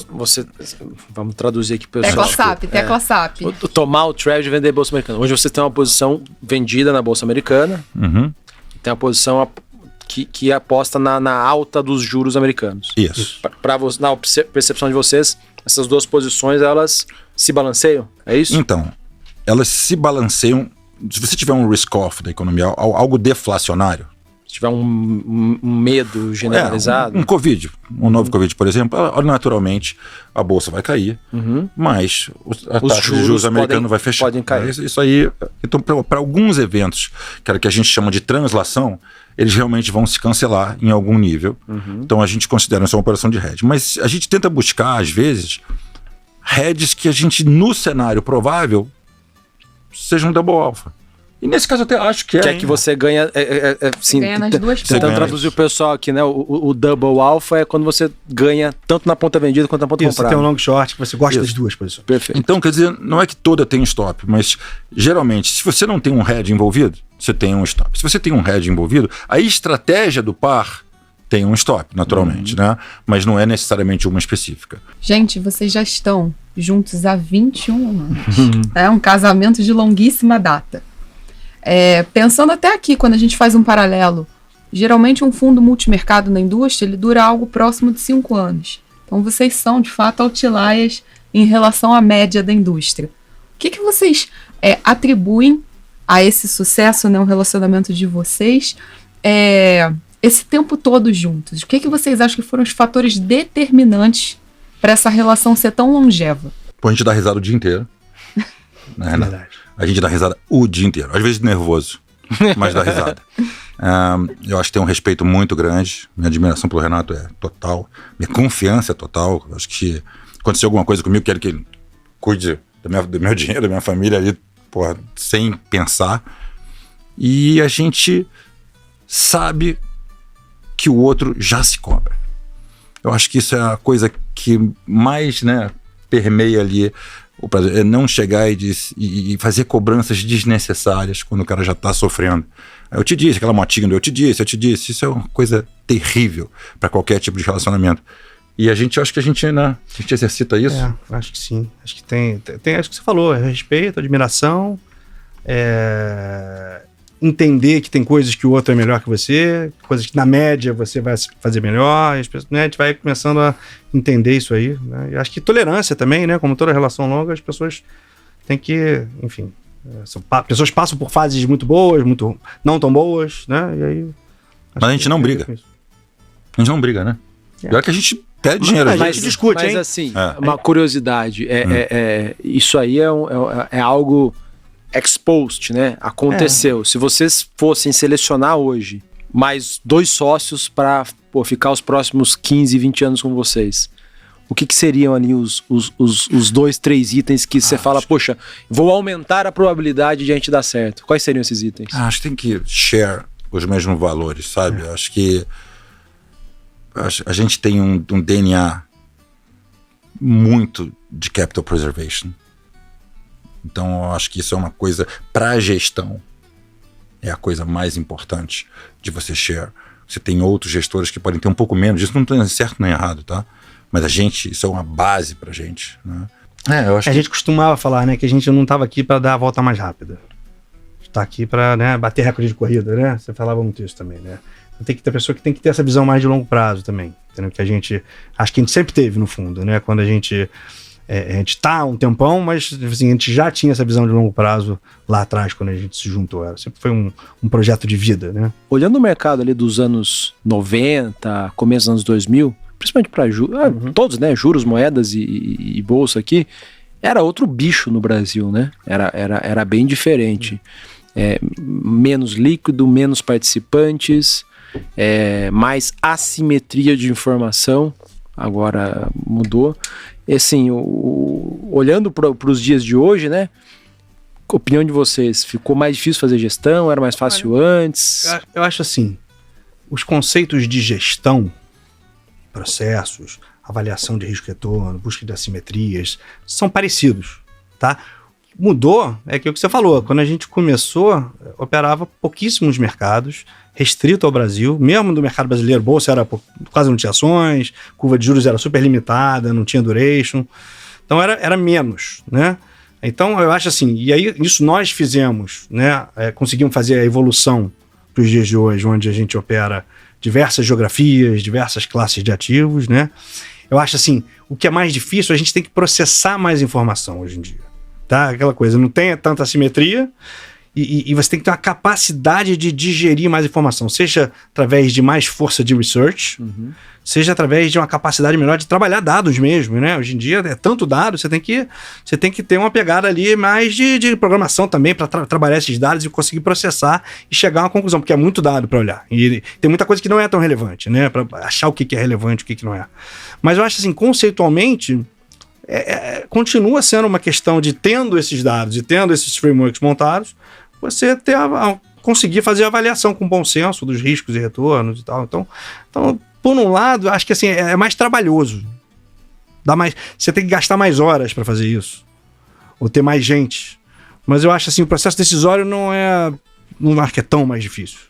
Vamos traduzir aqui, pessoal. Tecla SAP. Tomar o Treasury e vender a Bolsa Americana. Hoje você tem uma posição vendida na Bolsa Americana, tem uma posição que aposta na alta dos juros americanos. Isso. Na percepção de vocês, essas duas posições, elas se balanceiam? É isso? Então, elas se balanceiam. Se você tiver um risk-off da economia, algo deflacionário, se tiver um medo generalizado. Um Covid, um novo Covid, por exemplo, naturalmente a Bolsa vai cair, mas a taxa de juros americano vai fechar. Podem cair. Isso aí, então, para alguns eventos que a gente chama de translação, eles realmente vão se cancelar em algum nível. Então a gente considera isso uma operação de hedge. Mas a gente tenta buscar, às vezes, hedges que a gente, no cenário provável, seja um double alpha. E nesse caso até acho que é. Que você ganha... ganha nas duas pontas. Tentando traduzir o pessoal aqui, né? O double alpha é quando você ganha tanto na ponta vendida quanto na ponta comprada. Você tem um long short que você gosta das duas posições. Perfeito. Então, quer dizer, não é que toda tem stop, mas geralmente, se você não tem um hedge envolvido, você tem um stop. Se você tem um hedge envolvido, a estratégia do par tem um stop, naturalmente, né? Mas não é necessariamente uma específica. Gente, vocês já estão juntos há 21 anos. É um casamento de longuíssima data. Pensando até aqui, quando a gente faz um paralelo, geralmente um fundo multimercado na indústria, ele dura algo próximo de 5 anos. Então vocês são, de fato, outliers em relação à média da indústria. O que vocês atribuem a esse sucesso, né, o relacionamento de vocês, esse tempo todo juntos? O que vocês acham que foram os fatores determinantes para essa relação ser tão longeva? Pô, a gente dá risada o dia inteiro. Né, Renato? Verdade. A gente dá risada o dia inteiro. Às vezes nervoso, mas dá risada. Eu acho que tem um respeito muito grande. Minha admiração pelo Renato é total. Minha confiança é total. Eu acho que se acontecer alguma coisa comigo, quero que ele cuide do meu dinheiro, da minha família ali, porra, sem pensar. E a gente sabe que o outro já se cobra. Eu acho que isso é a coisa que mais, né, permeia ali o prazer. É não chegar e fazer cobranças desnecessárias quando o cara já tá sofrendo. Eu te disse, aquela motinha do eu te disse. Isso é uma coisa terrível para qualquer tipo de relacionamento. E eu acho que a gente exercita isso. Acho que sim. Acho que tem acho que você falou, respeito, admiração, entender que tem coisas que o outro é melhor que você, coisas que na média você vai fazer melhor, né, a gente vai começando a entender isso aí, né? E acho que tolerância também, né, como toda relação longa, as pessoas têm que, enfim, pessoas passam por fases muito boas, muito não tão boas, né, e aí... Mas a gente não briga. A gente não briga, né? Pior que a gente pede dinheiro. A gente discute, mas hein? assim, uma curiosidade, isso aí é algo exposed, né? Aconteceu. Se vocês fossem selecionar hoje mais 2 sócios para ficar os próximos 15, 20 anos com vocês, o que seriam ali os 2, 3 itens que você fala, poxa, vou aumentar a probabilidade de a gente dar certo? Quais seriam esses itens? Acho que tem que share os mesmos valores, sabe? Acho que a gente tem um DNA muito de capital preservation. Então, eu acho que isso é uma coisa para a gestão. É a coisa mais importante de você share. Você tem outros gestores que podem ter um pouco menos. Isso não tem certo nem errado, tá? Mas isso é uma base pra gente, né? Eu acho a gente costumava falar, né, que a gente não estava aqui para dar a volta mais rápida. Está aqui para, né, bater recorde de corrida, né? Você falava muito isso também, né? Tem que ter pessoa que tem que ter essa visão mais de longo prazo também. Entendeu? Que acho que a gente sempre teve no fundo, né? Quando a gente tá um tempão, mas assim, a gente já tinha essa visão de longo prazo lá atrás, quando a gente se juntou. Sempre foi um projeto de vida, né? Olhando o mercado ali dos anos 90, começo dos anos 2000, principalmente para juros, todos, né? Juros, moedas e bolsa aqui, era outro bicho no Brasil, né? Era bem diferente. Menos líquido, menos participantes, mais assimetria de informação, agora mudou. E assim, olhando para os dias de hoje, né? Opinião de vocês, ficou mais difícil fazer gestão? Era mais fácil antes? Eu acho assim, os conceitos de gestão, processos, avaliação de risco e retorno, busca de assimetrias, são parecidos, tá? Mudou, é que o que você falou, quando a gente começou, operava pouquíssimos mercados, restrito ao Brasil, mesmo do mercado brasileiro, bolsa quase não tinha ações, curva de juros era super limitada, não tinha duration, então era menos, né? Então eu acho assim, e aí isso nós fizemos, né? Conseguimos fazer a evolução para os dias de hoje, onde a gente opera diversas geografias, diversas classes de ativos, né? Eu acho assim, o que é mais difícil, a gente tem que processar mais informação hoje em dia. Tá? Aquela coisa, não tem tanta assimetria e você tem que ter uma capacidade de digerir mais informação, seja através de mais força de research, seja através de uma capacidade melhor de trabalhar dados mesmo, né? Hoje em dia é tanto dado, você tem que ter uma pegada ali mais de programação também para trabalhar esses dados e conseguir processar e chegar a uma conclusão, porque é muito dado para olhar. E tem muita coisa que não é tão relevante, né? Para achar o que é relevante, o que não é. Mas eu acho assim, conceitualmente, continua sendo uma questão de, tendo esses dados e tendo esses frameworks montados, você conseguir fazer a avaliação com bom senso dos riscos e retornos e tal. Então por um lado, acho que assim, é mais trabalhoso. Você tem que gastar mais horas para fazer isso. Ou ter mais gente. Mas eu acho assim, o processo decisório não acho que é tão mais difícil.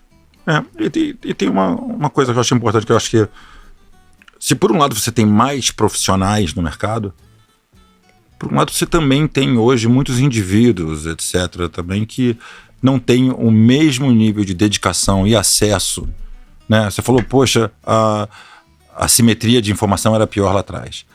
E tem uma coisa que eu acho importante, que eu acho que se por um lado você tem mais profissionais no mercado, por um lado você também tem hoje muitos indivíduos, etc., também que não têm o mesmo nível de dedicação e acesso, né? Você falou, poxa, a simetria de informação era pior lá atrás.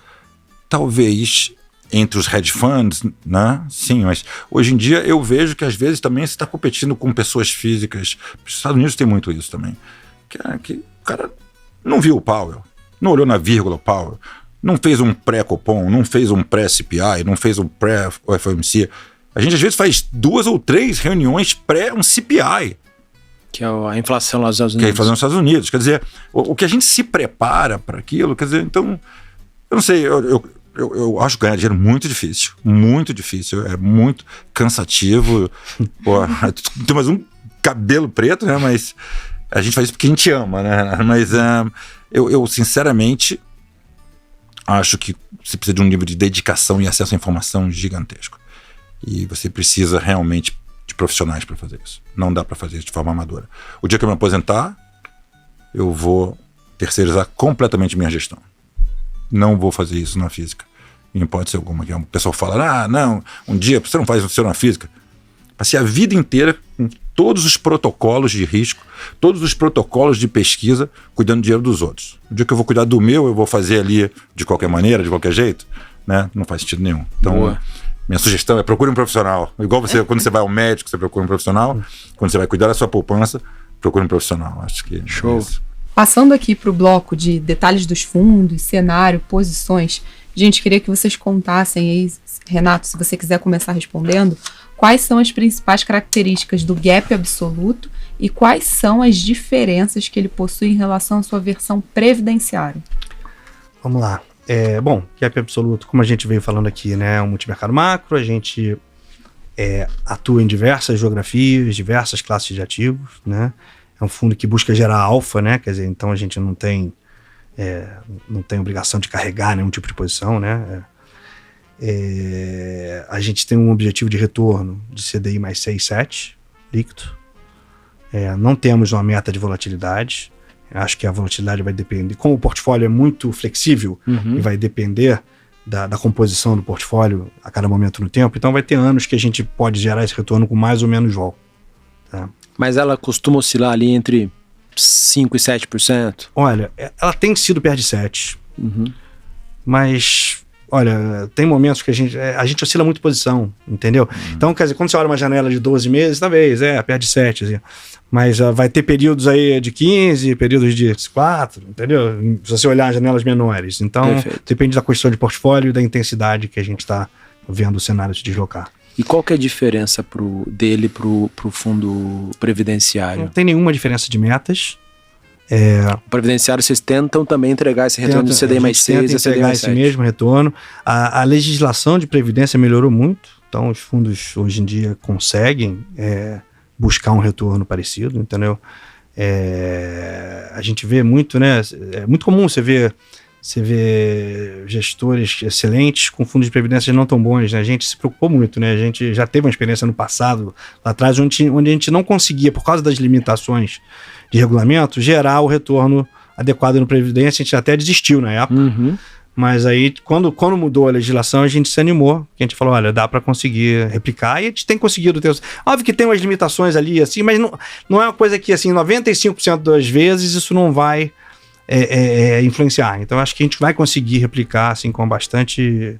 Talvez entre os hedge funds, né? Sim, mas hoje em dia eu vejo que às vezes também você está competindo com pessoas físicas. Os Estados Unidos tem muito isso também. Que o cara não viu o Powell, não olhou na vírgula o Powell, não fez um pré-Copom, não fez um pré-CPI, não fez um pré-FOMC. A gente às vezes faz 2 ou 3 reuniões pré um CPI. Que é a inflação lá nos Estados Unidos. Que é a inflação nos Estados Unidos. Quer dizer, o que a gente se prepara para aquilo, quer dizer, então, eu não sei, eu acho ganhar dinheiro muito difícil, é muito cansativo. Pô, tem mais um cabelo preto, né? Mas a gente faz isso porque a gente ama, né? Mas eu sinceramente acho que você precisa de um nível de dedicação e acesso à informação gigantesco. E você precisa realmente de profissionais para fazer isso. Não dá para fazer isso de forma amadora. O dia que eu me aposentar, eu vou terceirizar completamente minha gestão. Não vou fazer isso na física. Em hipótese alguma. Que o pessoal fala, não, um dia você não faz isso na física. Passei a vida inteira com todos os protocolos de risco, todos os protocolos de pesquisa, cuidando do dinheiro dos outros. O dia que eu vou cuidar do meu, eu vou fazer ali de qualquer maneira, de qualquer jeito, né? Não faz sentido nenhum. Então, minha sugestão é procure um profissional. Igual você, quando você vai ao médico, você procura um profissional. Quando você vai cuidar da sua poupança, procure um profissional. Acho que show. É isso. Passando aqui para o bloco de detalhes dos fundos, cenário, posições, gente, queria que vocês contassem aí, Renato, se você quiser começar respondendo, quais são as principais características do gap absoluto e quais são as diferenças que ele possui em relação à sua versão previdenciária. Vamos lá. Bom, gap absoluto, como a gente veio falando aqui, né, é um multimercado macro, a gente atua em diversas geografias, diversas classes de ativos, né? É um fundo que busca gerar alfa, né? Quer dizer, então a gente não tem obrigação de carregar nenhum tipo de posição, né? A gente tem um objetivo de retorno de CDI mais 6, 7, líquido. Não temos uma meta de volatilidade. Acho que a volatilidade vai depender. Como o portfólio é muito flexível e vai depender da composição do portfólio a cada momento no tempo, então vai ter anos que a gente pode gerar esse retorno com mais ou menos vol. Tá? Mas ela costuma oscilar ali entre 5% e 7%? Olha, ela tem sido perto de 7%. Mas, olha, tem momentos que a gente oscila muito posição, entendeu? Então, quer dizer, quando você olha uma janela de 12 meses, talvez, perto de 7%. Assim. Mas vai ter períodos aí de 15, períodos de 4, entendeu? Se você olhar janelas menores. Então, perfeito. Depende da questão de portfólio e da intensidade que a gente está vendo o cenário se deslocar. E qual que é a diferença dele pro fundo previdenciário? Não tem nenhuma diferença de metas. O previdenciário, vocês tentam também entregar esse retorno do CDI mais 6 e CDI mais 7. Esse mesmo retorno. A legislação de previdência melhorou muito, então os fundos hoje em dia conseguem buscar um retorno parecido, entendeu? A gente vê muito, né? É muito comum você ver gestores excelentes com fundos de previdência não tão bons, né? A gente se preocupou muito, né? A gente já teve uma experiência no passado, lá atrás, onde a gente não conseguia, por causa das limitações de regulamento, gerar o retorno adequado no previdência. A gente até desistiu na época. Mas aí, quando mudou a legislação, a gente se animou. A gente falou, olha, dá para conseguir replicar. E a gente tem conseguido ter... Óbvio que tem umas limitações ali, assim, mas não é uma coisa que, assim, 95% das vezes isso não vai influenciar. Então, acho que a gente vai conseguir replicar, assim, com bastante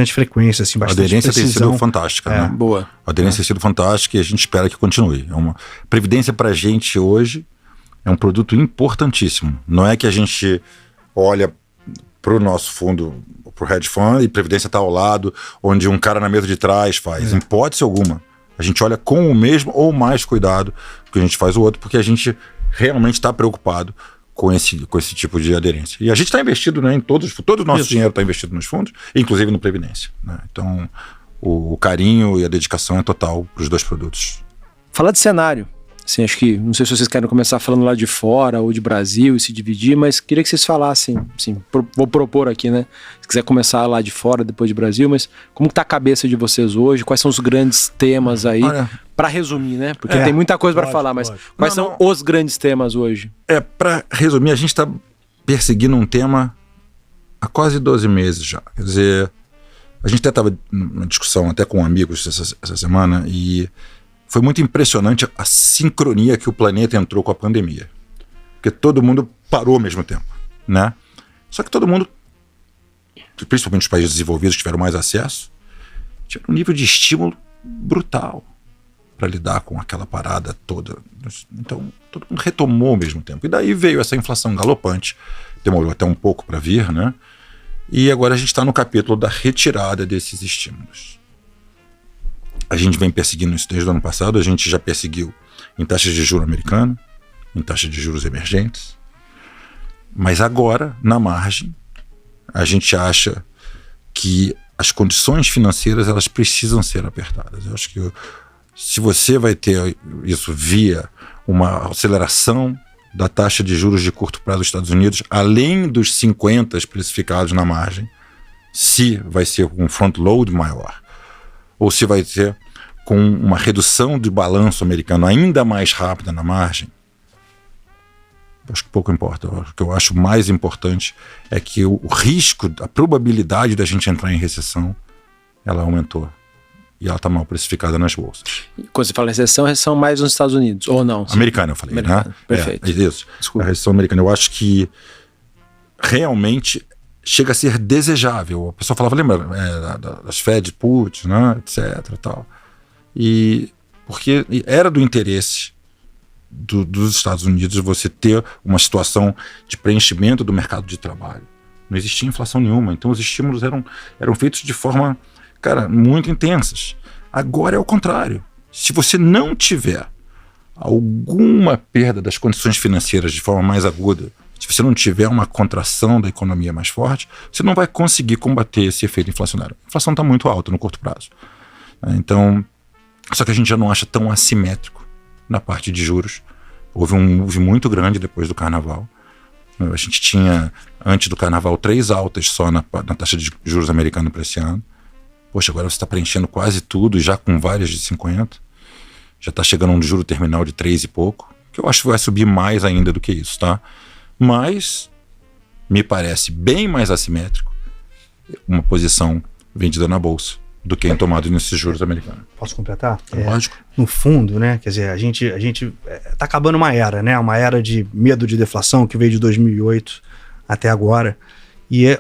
frequência, assim, bastante aderência precisão. tem sido fantástica, né? Boa. A aderência tem sido fantástica e a gente espera que continue. Previdência para a gente hoje é um produto importantíssimo. Não é que a gente olha para o nosso fundo, para o hedge fund, e previdência está ao lado, onde um cara na mesa de trás faz. Em hipótese alguma. A gente olha com o mesmo ou mais cuidado que a gente faz o outro, porque a gente realmente está preocupado com esse tipo de aderência. E a gente está investido, né, em todo o nosso dinheiro está investido nos fundos, inclusive no Previdência. Né? Então, o carinho e a dedicação é total para os dois produtos. Falar de cenário. Assim, acho que, não sei se vocês querem começar falando lá de fora ou de Brasil e se dividir, mas queria que vocês falassem, assim, vou propor aqui, né? Se quiser começar lá de fora, depois de Brasil, mas como que tá a cabeça de vocês hoje? Quais são os grandes temas aí? Para resumir, né? Porque tem muita coisa para falar, mas quais são os grandes temas hoje? Para resumir, a gente está perseguindo um tema há quase 12 meses já. Quer dizer, a gente até estava numa discussão até com amigos essa semana e foi muito impressionante a sincronia que o planeta entrou com a pandemia. Porque todo mundo parou ao mesmo tempo, né? Só que todo mundo principalmente os países desenvolvidos que tiveram mais acesso, tiveram um nível de estímulo brutal para lidar com aquela parada toda. Então, todo mundo retomou ao mesmo tempo. E daí veio essa inflação galopante, demorou até um pouco para vir, né? E agora a gente está no capítulo da retirada desses estímulos. A gente vem perseguindo isso desde o ano passado, a gente já perseguiu em taxas de juros americana, em taxas de juros emergentes, mas agora, na margem, a gente acha que as condições financeiras elas precisam ser apertadas. Eu acho que se você vai ter isso via uma aceleração da taxa de juros de curto prazo dos Estados Unidos, além dos 50 especificados na margem, se vai ser com um front load maior, ou se vai ser com uma redução de balanço americano ainda mais rápida na margem, acho que pouco importa. O que eu acho mais importante é que o risco, a probabilidade da gente entrar em recessão, ela aumentou. E ela está mal precificada nas bolsas. Quando você fala recessão mais nos Estados Unidos, ou não? Americana, eu falei, americana, né? Perfeito. Isso. Desculpa. A recessão americana. Eu acho que realmente chega a ser desejável. A pessoa falava, lembra, das Fed Puts, né, etc. Tal. E porque era do interesse dos Estados Unidos você ter uma situação de preenchimento do mercado de trabalho. Não existia inflação nenhuma, então os estímulos eram feitos de forma, muito intensas. Agora é o contrário. Se você não tiver alguma perda das condições financeiras de forma mais aguda, se você não tiver uma contração da economia mais forte, você não vai conseguir combater esse efeito inflacionário. A inflação está muito alta no curto prazo. Então, só que a gente já não acha tão assimétrico na parte de juros. Houve um move muito grande depois do carnaval. A gente tinha, antes do carnaval, 3 altas só na taxa de juros americana para esse ano. Poxa, agora você está preenchendo quase tudo, já com várias de 50. Já está chegando a um juro terminal de 3 e pouco, que eu acho que vai subir mais ainda do que isso, tá? Mas me parece bem mais assimétrico uma posição vendida na bolsa do que em tomado nesses juros americanos. Posso completar? Lógico. No fundo, né, quer dizer, a gente tá acabando uma era, né, uma era de medo de deflação que veio de 2008 até agora, e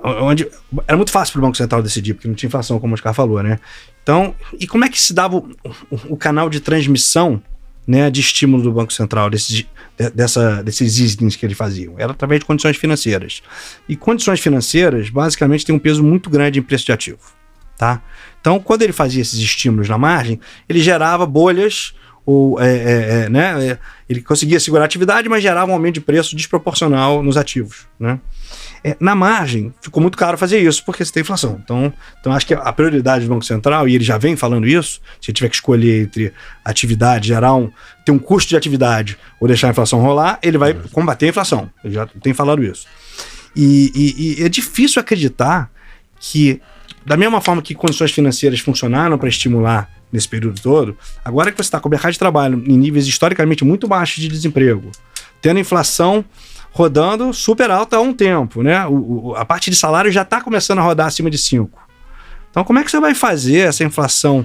onde era muito fácil para o Banco Central decidir, porque não tinha inflação, como o Oscar falou, né? Então, e como é que se dava o canal de transmissão, né, de estímulo do Banco Central, desses easings que eles faziam? Era através de condições financeiras. E condições financeiras, basicamente, têm um peso muito grande em preço de ativo, tá? Então, quando ele fazia esses estímulos na margem, ele gerava bolhas, ou, né, ele conseguia segurar a atividade, mas gerava um aumento de preço desproporcional nos ativos, né? Na margem, ficou muito caro fazer isso, porque você tem inflação. Então acho que a prioridade do Banco Central, e ele já vem falando isso, se ele tiver que escolher entre atividade, ter um custo de atividade ou deixar a inflação rolar, ele vai combater a inflação. Ele já tem falado isso. E é difícil acreditar que, da mesma forma que condições financeiras funcionaram para estimular nesse período todo, agora que você está com o mercado de trabalho em níveis historicamente muito baixos de desemprego, tendo inflação rodando super alta há um tempo, né? A parte de salário já está começando a rodar acima de 5. Então, como é que você vai fazer essa inflação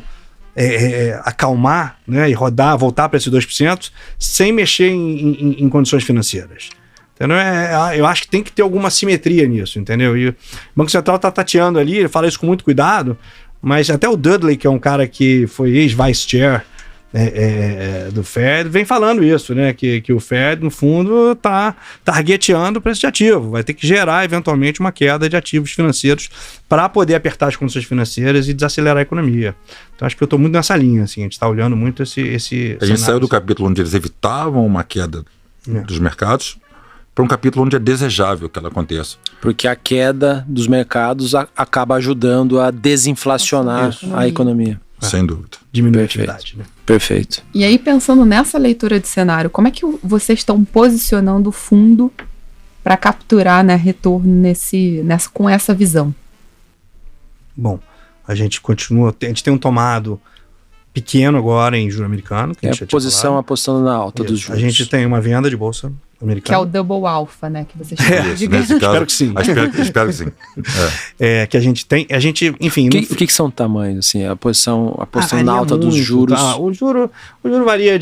acalmar, né, e voltar para esses 2% sem mexer em condições financeiras? Entendeu? Eu acho que tem que ter alguma simetria nisso, entendeu? E o Banco Central está tateando ali, ele fala isso com muito cuidado, mas até o Dudley, que é um cara que foi ex-vice-chair do Fed, vem falando isso, né? Que o Fed, no fundo, está targeteando o preço de ativo. Vai ter que gerar, eventualmente, uma queda de ativos financeiros para poder apertar as condições financeiras e desacelerar a economia. Então, acho que eu estou muito nessa linha, assim. A gente está olhando muito esse a gente saiu do capítulo onde eles evitavam uma queda dos mercados para um capítulo onde é desejável que ela aconteça. Porque a queda dos mercados acaba ajudando a desinflacionar a economia. Sem dúvida. Diminuir a atividade, né? Perfeito. E aí, pensando nessa leitura de cenário, como é que vocês estão posicionando o fundo para capturar, né, retorno com essa visão? Bom, a gente tem um tomado pequeno agora em juro americano. Que a posição apostando na alta dos juros. A gente tem uma venda de bolsa americano. Que é o double alpha, né? Que vocês chamam de Nesse caso, Espero que sim. Espero que sim. Que a gente tem, enfim... O que são tamanhos, assim, a posição varia na alta dos muito, juros? tá? O juro varia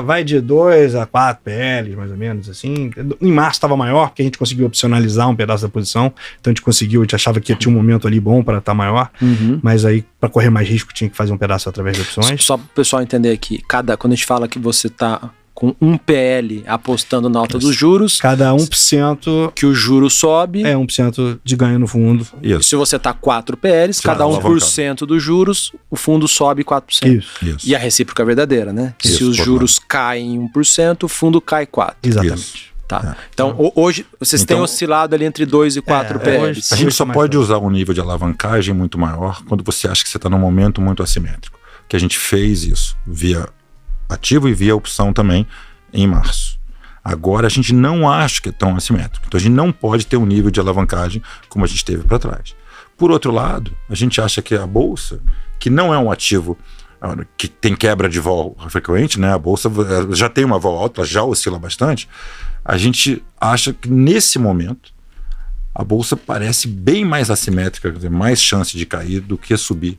vai de 2 a 4 PLs, mais ou menos, assim. Em março estava maior, porque a gente conseguiu opcionalizar um pedaço da posição, então a gente achava que tinha um momento ali bom para estar maior, mas aí, para correr mais risco, tinha que fazer um pedaço através de opções. Só para o pessoal entender aqui, quando a gente fala que você está com um PL apostando na alta dos juros, cada 1% que o juro sobe, é 1% de ganho no fundo. Isso. Se você tá 4 PLs, cada 1% dos juros, o fundo sobe 4%. Isso. E a recíproca é verdadeira, né? Isso, se os juros caem 1%, o fundo cai 4%. Exatamente. Isso. Tá. Então, hoje, vocês têm oscilado ali entre 2 e 4 PLs. A gente só pode usar um nível de alavancagem muito maior quando você acha que você está num momento muito assimétrico. Que a gente fez isso via ativo e via opção também em março. Agora a gente não acha que é tão assimétrico. Então a gente não pode ter um nível de alavancagem como a gente teve para trás. Por outro lado, a gente acha que a bolsa, que não é um ativo que tem quebra de vol frequente, né? A bolsa já tem uma vol alta, já oscila bastante. A gente acha que nesse momento a bolsa parece bem mais assimétrica, quer dizer, mais chance de cair do que subir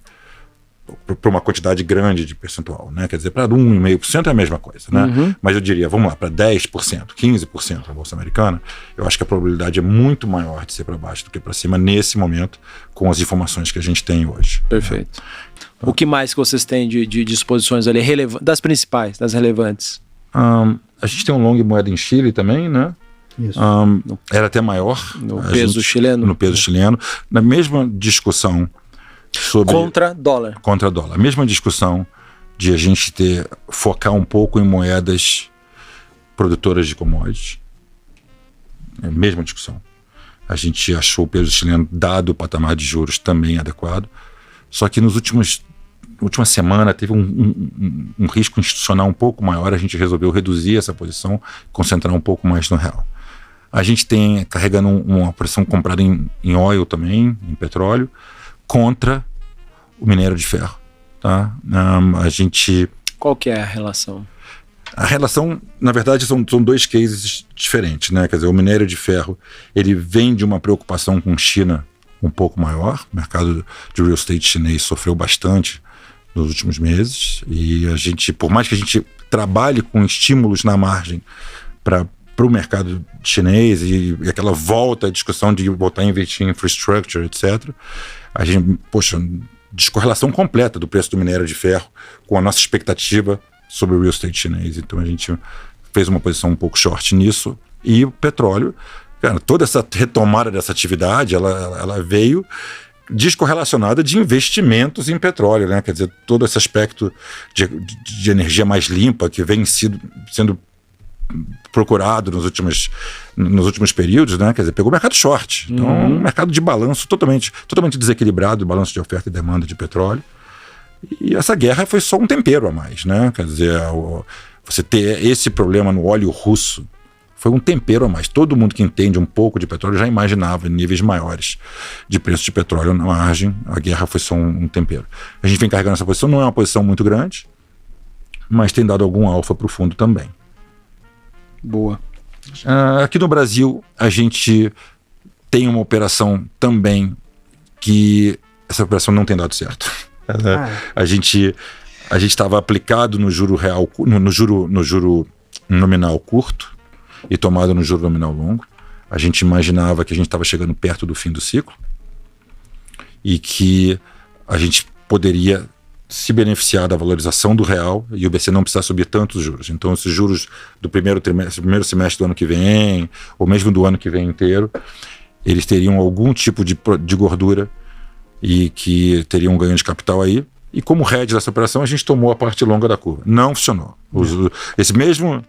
para uma quantidade grande de percentual, né? Quer dizer, para 1,5% é a mesma coisa, né? Mas eu diria, vamos lá, para 10%, 15% a bolsa americana, eu acho que a probabilidade é muito maior de ser para baixo do que para cima nesse momento, com as informações que a gente tem hoje. Perfeito. Né? O que mais que vocês têm de disposições ali, das principais, das relevantes? A gente tem um long moeda em Chile também, né? Isso. Era até maior. No peso chileno? No peso chileno. Na mesma discussão sobre... Contra dólar. Contra dólar. A mesma discussão de a gente focar um pouco em moedas produtoras de commodities. É a mesma discussão. A gente achou o peso chileno, dado o patamar de juros, também adequado. Só que na última semana teve um risco institucional um pouco maior, a gente resolveu reduzir essa posição, concentrar um pouco mais no real. A gente tem carregando uma posição comprada em oil também, em petróleo, contra o minério de ferro. Tá? Qual que é a relação? A relação, na verdade, são dois cases diferentes, né? Quer dizer, o minério de ferro, ele vem de uma preocupação com China um pouco maior. O mercado de real estate chinês sofreu bastante nos últimos meses, e a gente, por mais que a gente trabalhe com estímulos na margem para o mercado chinês e aquela volta à discussão de voltar a investir em infrastructure, etc., a gente, descorrelação completa do preço do minério de ferro com a nossa expectativa sobre o real estate chinês. Então a gente fez uma posição um pouco short nisso. E o petróleo, cara, toda essa retomada dessa atividade, ela veio descorrelacionada de investimentos em petróleo, né? Quer dizer, todo esse aspecto de energia mais limpa que vem sendo procurado nos últimos períodos, né? Quer dizer, pegou o mercado short. Então, um mercado de balanço totalmente desequilibrado, balanço de oferta e demanda de petróleo. E essa guerra foi só um tempero a mais, né? Quer dizer, você ter esse problema no óleo russo foi um tempero a mais. Todo mundo que entende um pouco de petróleo já imaginava níveis maiores de preço de petróleo na margem. A guerra foi só um tempero. A gente vem carregando essa posição, não é uma posição muito grande, mas tem dado algum alfa para o fundo também. Boa. Aqui no Brasil, a gente tem uma operação também que essa operação não tem dado certo. A gente estava aplicado no juro real, no juro nominal curto e tomado no juro nominal longo. A gente imaginava que a gente estava chegando perto do fim do ciclo e que a gente poderia se beneficiar da valorização do real e o BC não precisar subir tantos juros. Então, esses juros do primeiro semestre do ano que vem, ou mesmo do ano que vem inteiro, eles teriam algum tipo de gordura e que teriam um ganho de capital aí. E como hedge dessa operação, a gente tomou a parte longa da curva. Não funcionou. Esse mesmo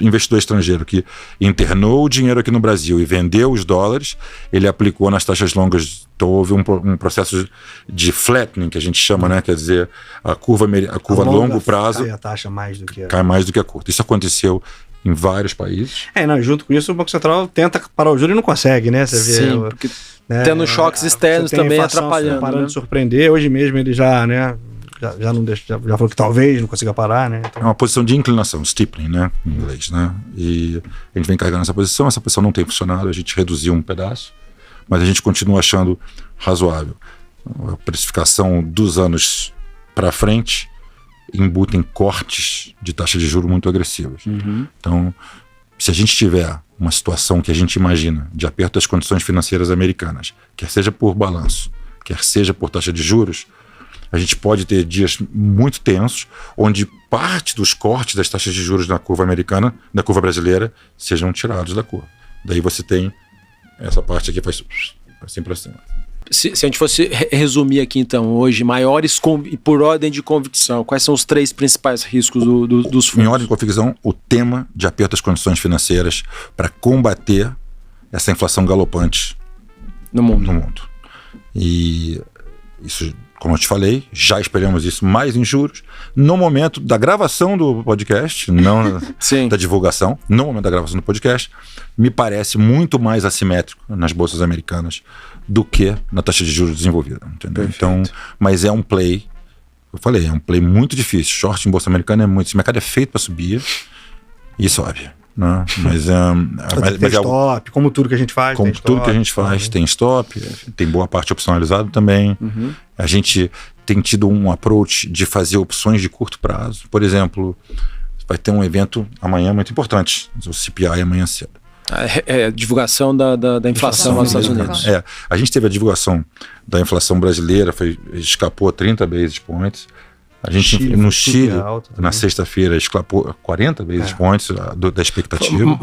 investidor estrangeiro que internou o dinheiro aqui no Brasil e vendeu os dólares, ele aplicou nas taxas longas. Então houve um processo de flattening, que a gente chama, né? Quer dizer, a curva a longo prazo cai a taxa mais do que cai mais do que a curta. Isso aconteceu em vários países. Junto com isso, o Banco Central tenta parar o juro e não consegue, né? Você vê, porque tendo choques externos também atrapalhando. Parando de surpreender. Hoje mesmo ele já, né? já não deixa, já falou que talvez não consiga parar, né? Então... É uma posição de inclinação, steepening, né, em inglês, né? E a gente vem carregando essa posição não tem funcionado, a gente reduziu um pedaço, mas a gente continua achando razoável. A precificação dos anos para frente embutem cortes de taxa de juros muito agressivos. Então, se a gente tiver uma situação que a gente imagina de aperto das condições financeiras americanas, quer seja por balanço, quer seja por taxa de juros, a gente pode ter dias muito tensos, onde parte dos cortes das taxas de juros na curva americana, na curva brasileira, sejam tirados da curva. Daí você tem essa parte aqui, faz assim para cima. Se a gente fosse resumir aqui, então, hoje, maiores por ordem de convicção, quais são os 3 principais riscos dos fundos? Em ordem de convicção, o tema de aperto das condições financeiras para combater essa inflação galopante no mundo. E isso, como eu te falei, já esperamos isso mais em juros. No momento da gravação do podcast, não da divulgação, no momento da gravação do podcast, me parece muito mais assimétrico nas bolsas americanas do que na taxa de juros desenvolvida, entendeu? Então, mas é um play, eu falei, é um play muito difícil. Short em bolsa americana é muito, esse mercado é feito para subir e sobe, né? Mas tem stop, como tudo que a gente faz, como tudo que a gente faz, tem stop, tem boa parte opcionalizado também. A gente tem tido um approach de fazer opções de curto prazo. Por exemplo, vai ter um evento amanhã muito importante, o CPI amanhã cedo. Divulgação da inflação nos Estados Unidos. A gente teve a divulgação da inflação brasileira, escapou 30 basis points. A gente no Chile, na sexta-feira, escapou 40 basis points da expectativa.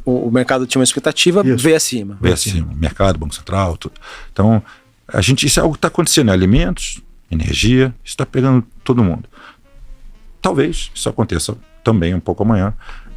O mercado tinha uma expectativa, veio acima. Mercado, Banco Central, tudo. Então, isso é algo que está acontecendo. Alimentos, energia, isso está pegando todo mundo. Talvez isso aconteça também um pouco amanhã.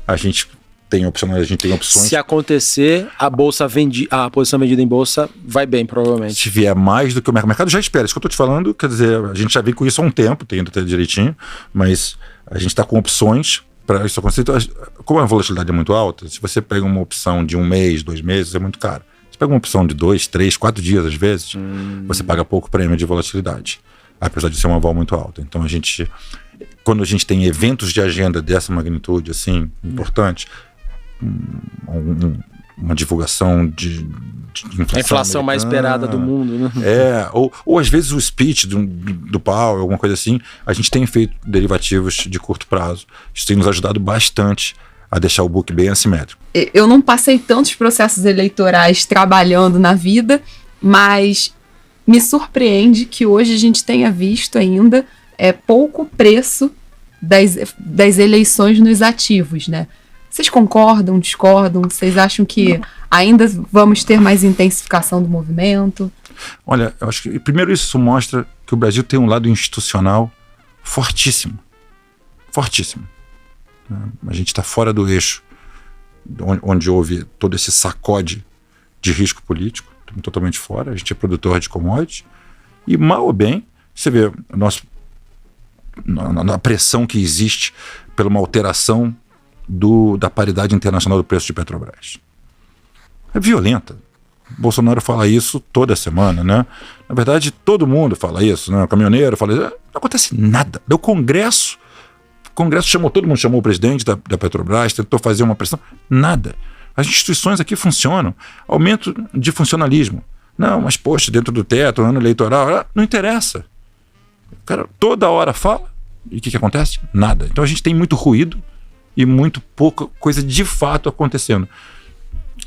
A gente tem opções. Se acontecer, a posição vendida em bolsa vai bem, provavelmente. Se vier mais do que o mercado já espera. Isso que eu estou te falando, quer dizer, a gente já vem com isso há um tempo, tem até direitinho, mas a gente está com opções para isso acontecer. Então, como a volatilidade é muito alta, se você pega uma opção de 1 mês, 2 meses, é muito caro. Você pega uma opção de 2, 3, 4 dias, às vezes, você paga pouco prêmio de volatilidade, apesar de ser uma vol muito alta. Então, quando a gente tem eventos de agenda dessa magnitude, assim, importante, uma divulgação de inflação. A inflação mais esperada do mundo, né? Ou às vezes o speech do Powell, alguma coisa assim. A gente tem feito derivativos de curto prazo. Isso tem nos ajudado bastante a deixar o book bem assimétrico. Eu não passei tantos processos eleitorais trabalhando na vida, mas me surpreende que hoje a gente tenha visto ainda pouco preço das eleições nos ativos, né? Vocês concordam, discordam? Vocês acham que ainda vamos ter mais intensificação do movimento? Olha, eu acho que primeiro isso mostra que o Brasil tem um lado institucional fortíssimo. Fortíssimo. A gente está fora do eixo onde houve todo esse sacode de risco político, totalmente fora. A gente é produtor de commodities e, mal ou bem, você vê a pressão que existe por uma alteração da paridade internacional do preço de Petrobras. É violenta. Bolsonaro fala isso toda semana, né? Na verdade, todo mundo fala isso, né? O caminhoneiro fala isso. Não acontece nada. O Congresso chamou, todo mundo chamou o presidente da Petrobras, tentou fazer uma pressão. Nada. As instituições aqui funcionam. Aumento de funcionalismo. Não, mas poxa, dentro do teto, ano eleitoral, não interessa. O cara toda hora fala e o que acontece? Nada. Então a gente tem muito ruído e muito pouca coisa de fato acontecendo.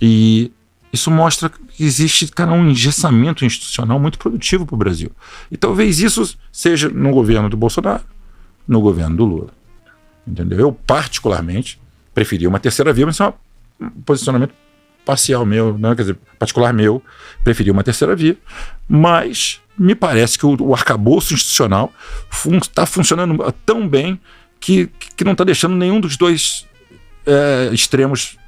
E isso mostra que existe, um engessamento institucional muito produtivo para o Brasil. E talvez isso seja no governo do Bolsonaro, no governo do Lula. Entendeu? Eu, particularmente, preferia uma terceira via, mas isso é um posicionamento parcial meu, né? Quer dizer, particular meu, preferia uma terceira via, mas me parece que o arcabouço institucional está funcionando tão bem que não está deixando nenhum dos dois extremos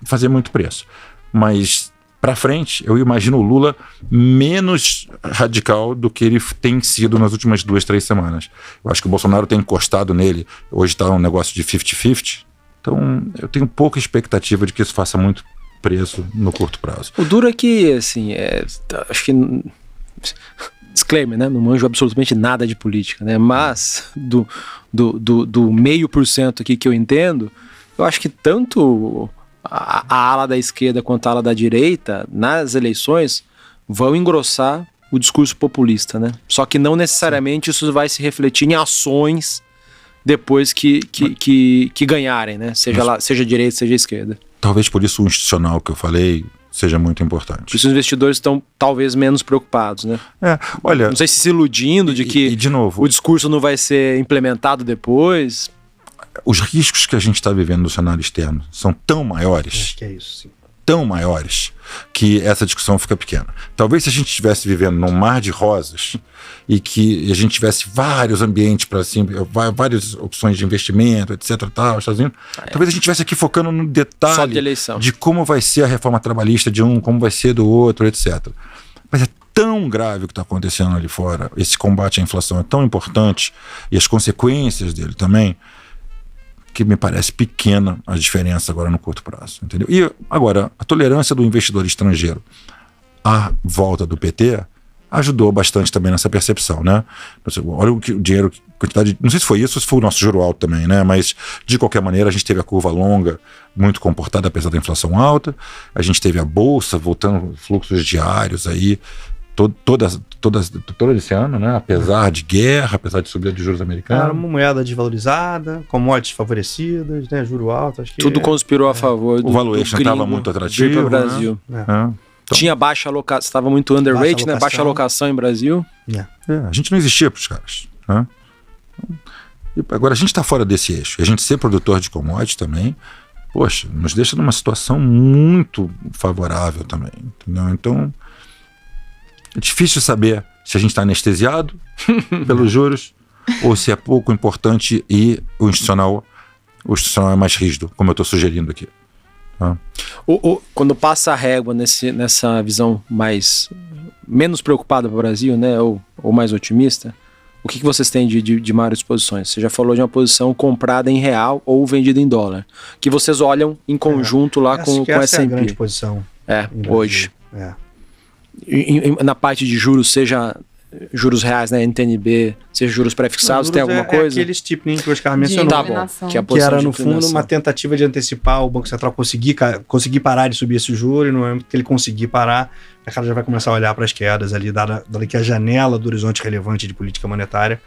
fazer muito preço. Mas, para frente, eu imagino o Lula menos radical do que ele tem sido nas últimas 2, 3 semanas. Eu acho que o Bolsonaro tem encostado nele. Hoje está um negócio de 50-50. Então, eu tenho pouca expectativa de que isso faça muito preço no curto prazo. O duro é que, assim, acho que disclaimer, né? Não manjo absolutamente nada de política, né? Mas do meio por cento aqui que eu entendo, eu acho que tanto a ala da esquerda quanto a ala da direita, nas eleições, vão engrossar o discurso populista, né? Só que não necessariamente isso vai se refletir em ações depois que ganharem, né? Seja direita, seja esquerda. Talvez por isso o institucional que eu falei seja muito importante. Por isso os investidores estão talvez menos preocupados, né? Olha... Não sei se iludindo de que de novo, o discurso não vai ser implementado depois. Os riscos que a gente está vivendo no cenário externo são tão maiores. Acho que é isso, sim. Tão maiores que essa discussão fica pequena. Talvez se a gente estivesse vivendo num mar de rosas e que a gente tivesse vários ambientes para assim, várias opções de investimento, etc. Tal, Estados Unidos, talvez a gente estivesse aqui focando no detalhe só de eleição, de como vai ser a reforma trabalhista de um, como vai ser do outro, etc. Mas é tão grave o que está acontecendo ali fora, esse combate à inflação é tão importante e as consequências dele também, que me parece pequena a diferença agora no curto prazo, entendeu? E agora, a tolerância do investidor estrangeiro à volta do PT ajudou bastante também nessa percepção, né? Olha o dinheiro, quantidade, não sei se foi isso ou se foi o nosso juro alto também, né? Mas, de qualquer maneira, a gente teve a curva longa muito comportada, apesar da inflação alta, a gente teve a bolsa voltando fluxos diários aí, todo esse ano, né? Apesar de guerra, apesar de subida de juros americanos. Era uma moeda desvalorizada, commodities favorecidas, né? Juro alto, acho que... Tudo conspirou a favor do o valuation estava muito atrativo, do Brasil. Né? Então, tinha baixa alocação, estava muito underrate, né? Baixa alocação em Brasil. A gente não existia para os caras, né? E agora a gente está fora desse eixo. E a gente ser produtor de commodities também, poxa, nos deixa numa situação muito favorável também, entendeu? Então... é difícil saber se a gente está anestesiado pelos juros ou se é pouco importante e o institucional é mais rígido, como eu estou sugerindo aqui. Tá? Quando passa a régua nessa visão menos preocupada para o Brasil, né, ou mais otimista, o que vocês têm de maiores posições? Você já falou de uma posição comprada em real ou vendida em dólar, que vocês olham em conjunto lá com o S&P. É a grande posição. Hoje. É. Na parte de juros, seja juros reais, né, NTNB, seja juros pré-fixados, tem alguma coisa? É aquele steepening que o Oscar mencionou. Tá bom, que era no fundo uma tentativa de antecipar o Banco Central conseguir parar de subir esse juro, e no momento que ele conseguir parar, o mercado já vai começar a olhar para as quedas ali, dada que a janela do horizonte relevante de política monetária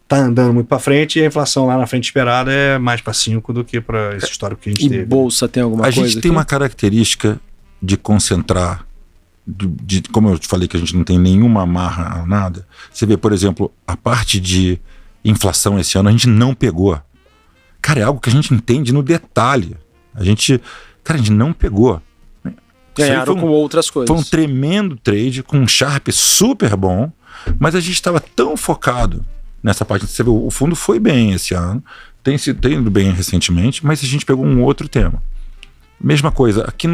está andando muito para frente, e a inflação lá na frente esperada é mais para 5 do que para esse histórico que a gente teve. E bolsa tem alguma coisa? A gente tem uma característica de concentrar, como eu te falei que a gente não tem nenhuma amarra a nada. Você vê, por exemplo, a parte de inflação esse ano a gente não pegou. Cara, é algo que a gente entende no detalhe. A gente não pegou. Ganharam com outras coisas. Foi um tremendo trade, com um Sharpe super bom, mas a gente estava tão focado nessa parte. Você vê, o fundo foi bem esse ano, tem ido bem recentemente, mas a gente pegou um outro tema. Mesma coisa, aqui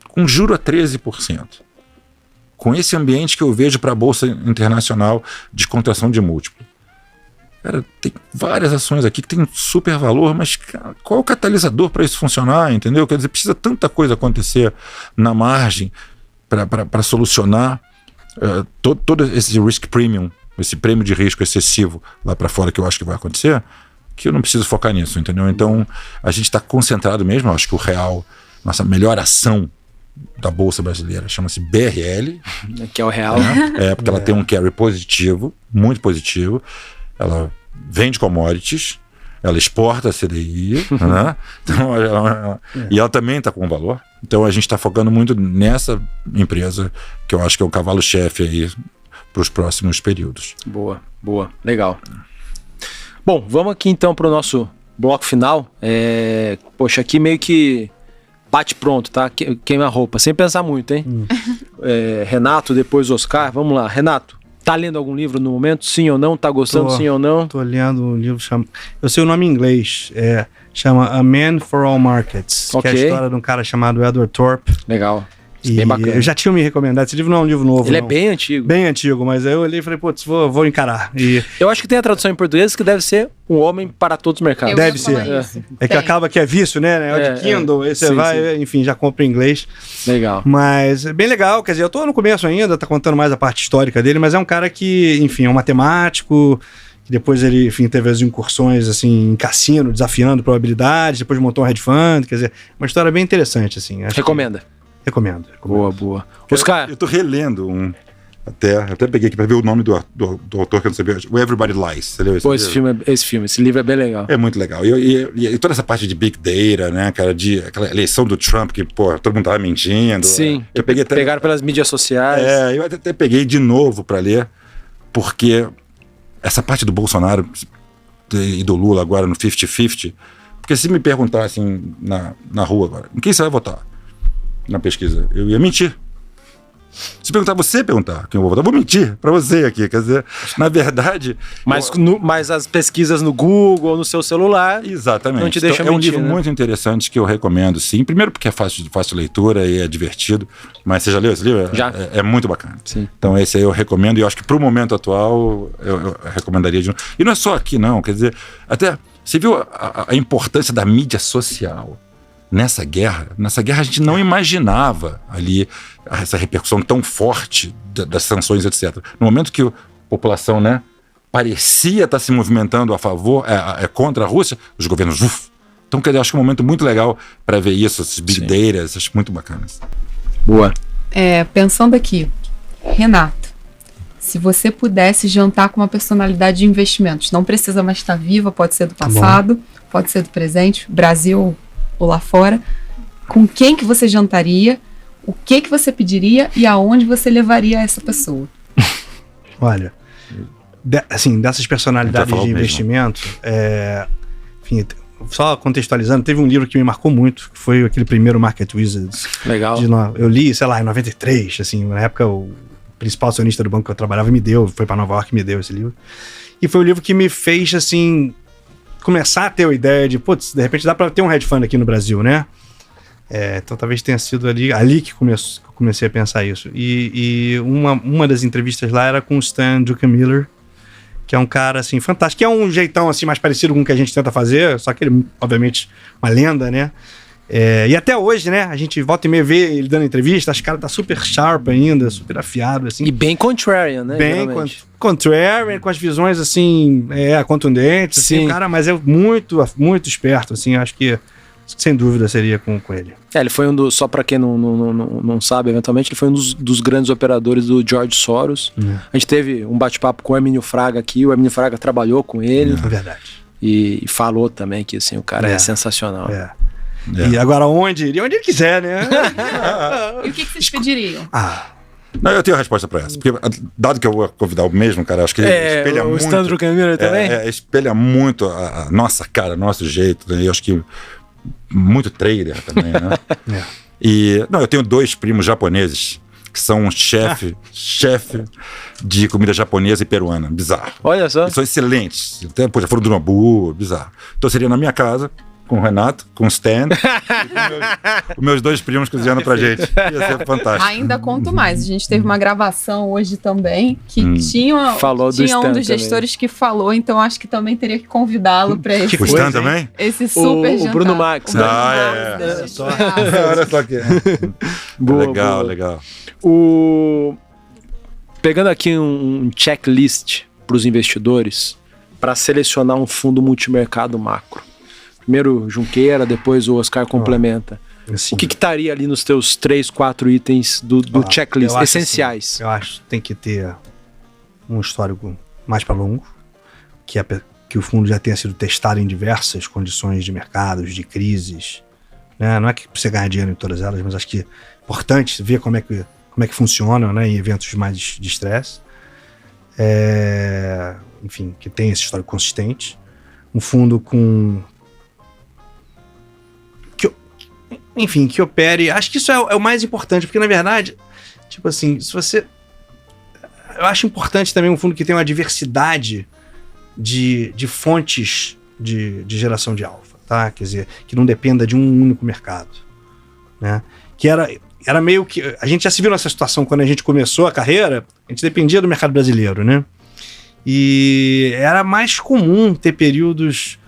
com juro a 13%. Com esse ambiente que eu vejo para a Bolsa Internacional de contração de múltiplo. Cara, tem várias ações aqui que tem super valor, mas cara, qual é o catalisador para isso funcionar, entendeu? Quer dizer, precisa tanta coisa acontecer na margem para solucionar todo esse risk premium, esse prêmio de risco excessivo lá para fora que eu acho que vai acontecer, que eu não preciso focar nisso, entendeu? Então, a gente está concentrado mesmo, eu acho que o real, nossa melhor ação da Bolsa Brasileira chama-se BRL. Que é o real. Porque ela tem um carry positivo, muito positivo. Ela vende commodities, ela exporta a CDI, né? Então, e ela também está com valor. Então a gente está focando muito nessa empresa, que eu acho que é o cavalo-chefe aí para os próximos períodos. Boa, legal. Bom, vamos aqui então para o nosso bloco final. Poxa, aqui meio que bate pronto, tá? Queima a roupa, sem pensar muito, hein? Renato, depois Oscar. Vamos lá, Renato. Tá lendo algum livro no momento? Sim ou não? Tá gostando, sim ou não? Tô lendo um livro, eu sei o nome em inglês, chama A Man for All Markets, que é a história de um cara chamado Edward Thorp. Legal. E bem bacana. eu já tinha me recomendado. Esse livro não é um livro novo, Ele não. é bem antigo. Bem antigo, mas aí eu olhei e falei, putz, vou encarar. E Eu acho que tem a tradução em português que deve ser Um Homem para Todos os Mercados. Eu Deve ia falar ser. isso. é que Tem. acaba que é vício, né? É o de Kindle, aí você Sim, vai, enfim, já compra em inglês. Legal. Mas é bem legal, quer dizer, eu tô no começo ainda, tá contando mais a parte histórica dele, mas é um cara que, enfim, é um matemático, que depois ele, enfim, teve as incursões, assim, em cassino, desafiando probabilidades, depois montou um hedge fund, quer dizer, uma história bem interessante, assim. Acho Recomenda. que- Recomendo. Boa. Oscar, Eu tô relendo um. Até peguei aqui pra ver o nome do autor que eu não sabia. O Everybody Lies. Você leu pô, livro? esse livro é bem legal. É muito legal. E toda essa parte de Big Data, né, cara, aquela eleição do Trump, que, pô, todo mundo tava mentindo. Sim, Eu peguei até. pegaram pelas mídias sociais. Eu até peguei de novo pra ler, porque essa parte do Bolsonaro e do Lula agora no 50-50, porque se me perguntassem na rua agora, em quem você vai votar na pesquisa, eu ia mentir. Se você perguntar quem eu vou votar, eu vou mentir pra você aqui. Quer dizer, na verdade. Mas as pesquisas no Google ou no seu celular. Exatamente. Não te deixa Então, é um mentir, livro né? muito interessante que eu recomendo, sim. Primeiro porque é fácil leitura e é divertido. Mas você já leu esse livro? Já. É muito bacana. Sim. Então esse aí eu recomendo e eu acho que pro momento atual eu recomendaria de novo. E não é só aqui não, quer dizer, até você viu a importância da mídia social nessa guerra? Nessa guerra a gente não imaginava ali essa repercussão tão forte das sanções, etc. No momento que a população, né, parecia estar se movimentando a favor, contra a Rússia, os governos... Então, quer dizer, acho que é um momento muito legal para ver isso, esses big data, acho muito bacanas. Boa. Pensando aqui, Renato, se você pudesse jantar com uma personalidade de investimentos, não precisa mais estar viva, pode ser do passado, pode ser do presente, Brasil ou lá fora, com quem que você jantaria, o que você pediria e aonde você levaria essa pessoa? Olha, assim, dessas personalidades de investimento, enfim, só contextualizando, teve um livro que me marcou muito, que foi aquele primeiro Market Wizards. Legal. Eu li, sei lá, em 93, assim, na época o principal acionista do banco que eu trabalhava foi para Nova York e me deu esse livro. E foi o livro que me fez, assim, começar a ter a ideia de, putz, de repente dá para ter um hedge fund aqui no Brasil, né? Então talvez tenha sido ali que comecei a pensar isso. E uma das entrevistas lá era com o Stan Druckenmiller, que é um cara, assim, fantástico, que é um jeitão, assim, mais parecido com o que a gente tenta fazer, só que ele, obviamente, uma lenda, né? E até hoje, né, a gente volta e meia vê ele dando entrevista, acho que o cara tá super sharp ainda, super afiado, assim. E bem contrarian, né? Bem contrarian, com as visões, assim, contundentes, assim, o cara, mas é muito, muito esperto, assim, acho que sem dúvida seria com ele. Ele foi só pra quem não sabe, eventualmente, ele foi um dos grandes operadores do George Soros. A gente teve um bate-papo com o Hermínio Fraga aqui, o Hermínio Fraga trabalhou com ele. É verdade. E falou também que, assim, o cara é sensacional. E agora onde ele quiser, né? E o que vocês pediriam? Não, eu tenho a resposta para essa. Porque, dado que eu vou convidar o mesmo, cara, acho que ele espelha muito. O Stan Druckenmiller também? Espelha muito a nossa cara, nosso jeito. Né? Eu acho que muito trader também, né? Eu tenho 2 primos japoneses que são chefe de comida japonesa e peruana. Bizarro. Olha só. Eles são excelentes. Até, já foram do Nobu, bizarro. Então seria na minha casa, com o Renato, com o Stan, e com meus 2 primos cozinhando pra gente. Ia ser fantástico. Ainda conto mais. A gente teve uma gravação hoje também que tinha um dos gestores que falou, então acho que também teria que convidá-lo para esse. O Stan também? Esse super jantar. O Bruno Max. Olha só que Boa, legal. Pegando aqui um checklist para os investidores para selecionar um fundo multimercado macro. Primeiro Junqueira, depois o Oscar complementa. Assim, O que estaria ali nos teus 3, 4 itens do checklist essenciais? Eu acho que tem que ter um histórico mais para longo, que o fundo já tenha sido testado em diversas condições de mercados, de crises, né? Não é que você ganhar dinheiro em todas elas, mas acho que é importante ver como é que funciona, né, em eventos mais de estresse. Enfim, que tenha esse histórico consistente. Um fundo que opere. Acho que isso é o mais importante, porque na verdade, tipo assim, eu acho importante também um fundo que tenha uma diversidade de fontes de geração de alfa, tá? Quer dizer, que não dependa de um único mercado, né? era meio que... A gente já se viu nessa situação quando a gente começou a carreira, a gente dependia do mercado brasileiro, né? E era mais comum ter períodos,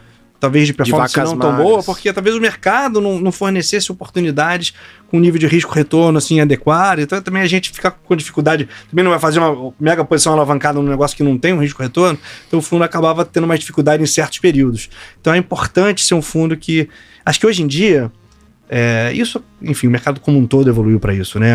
talvez, de performance não tão boa, porque talvez o mercado não fornecesse oportunidades com nível de risco-retorno assim, adequado. Então também a gente fica com dificuldade, também não vai fazer uma mega posição alavancada num negócio que não tem um risco-retorno, então o fundo acabava tendo mais dificuldade em certos períodos. Então é importante ser um fundo que... Acho que hoje em dia, isso, enfim, o mercado como um todo evoluiu para isso, né?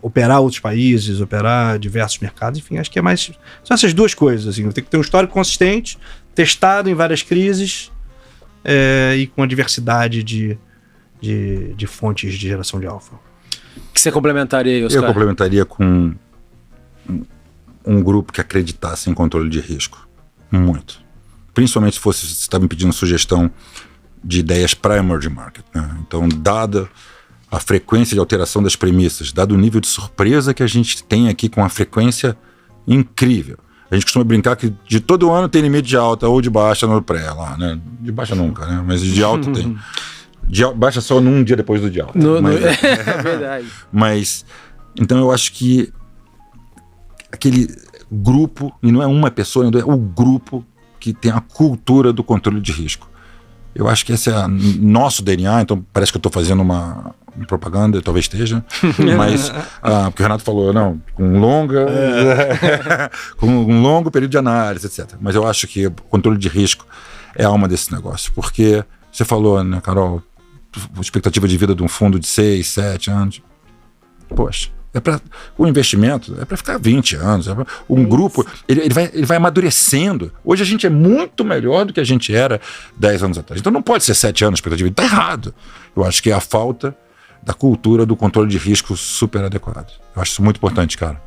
Operar outros países, operar diversos mercados, enfim, acho que é mais... São essas duas coisas, assim, tem que ter um histórico consistente, testado em várias crises e com a diversidade de fontes de geração de alfa. O que você complementaria aí, Oscar? Eu complementaria com um grupo que acreditasse em controle de risco. Muito. Principalmente se você está me pedindo sugestão de ideias para emerging market, né? Então, dada a frequência de alteração das premissas, dado o nível de surpresa que a gente tem aqui com a frequência incrível. A gente costuma brincar que de todo ano tem limite de alta ou de baixa no pré lá, né? De baixa nunca, né? Mas de alta tem. De baixa só num dia depois do de alta. É verdade. Mas, então eu acho que aquele grupo, e não é uma pessoa, é o grupo que tem a cultura do controle de risco. Eu acho que esse é nosso DNA, então parece que eu estou fazendo uma propaganda, talvez esteja, mas porque o Renato falou, não, com um longo período de análise, etc. Mas eu acho que o controle de risco é a alma desse negócio, porque você falou, né, Carol, expectativa de vida de um fundo de 6, 7 anos, poxa, o investimento é para ficar 20 anos. Um grupo, ele vai amadurecendo. Hoje a gente é muito melhor do que a gente era 10 anos atrás. Então não pode ser 7 anos de expectativa de vida. Está errado. Eu acho que é a falta da cultura do controle de risco super adequado. Eu acho isso muito importante, cara.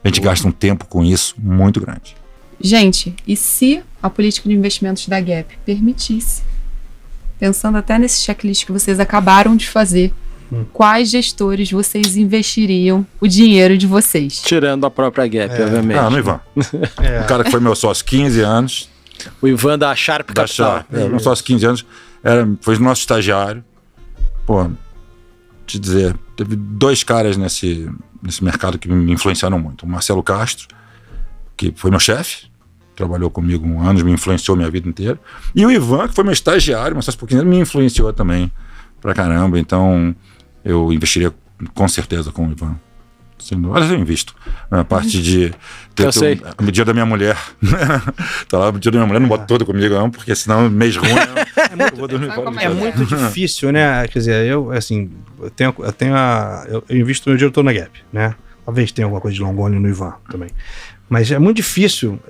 A gente gasta um tempo com isso muito grande. Gente, e se a política de investimentos da Gap permitisse, pensando até nesse checklist que vocês acabaram de fazer, quais gestores vocês investiriam o dinheiro de vocês? Tirando a própria Gap, obviamente. No Ivan. O cara que foi meu sócio 15 anos. O Ivan da Sharp Capital. Meu sócio 15 anos. Foi nosso estagiário. Pô, te dizer, teve 2 caras nesse mercado que me influenciaram muito. O Marcelo Castro, que foi meu chefe, trabalhou comigo 1 ano, me influenciou minha vida inteira. E o Ivan, que foi meu estagiário, mas só pouquinho, me influenciou também pra caramba. Então, eu investiria com certeza com o Ivan. Olha, eu invisto. A parte de a medida da minha mulher. Tá lá, a medida da minha mulher, não bota toda comigo, não, porque senão mês ruim. É muito difícil, né? Quer dizer, eu invisto meu dinheiro todo na Gap, né? Talvez tenha alguma coisa de long only no Ivan também. Mas é muito difícil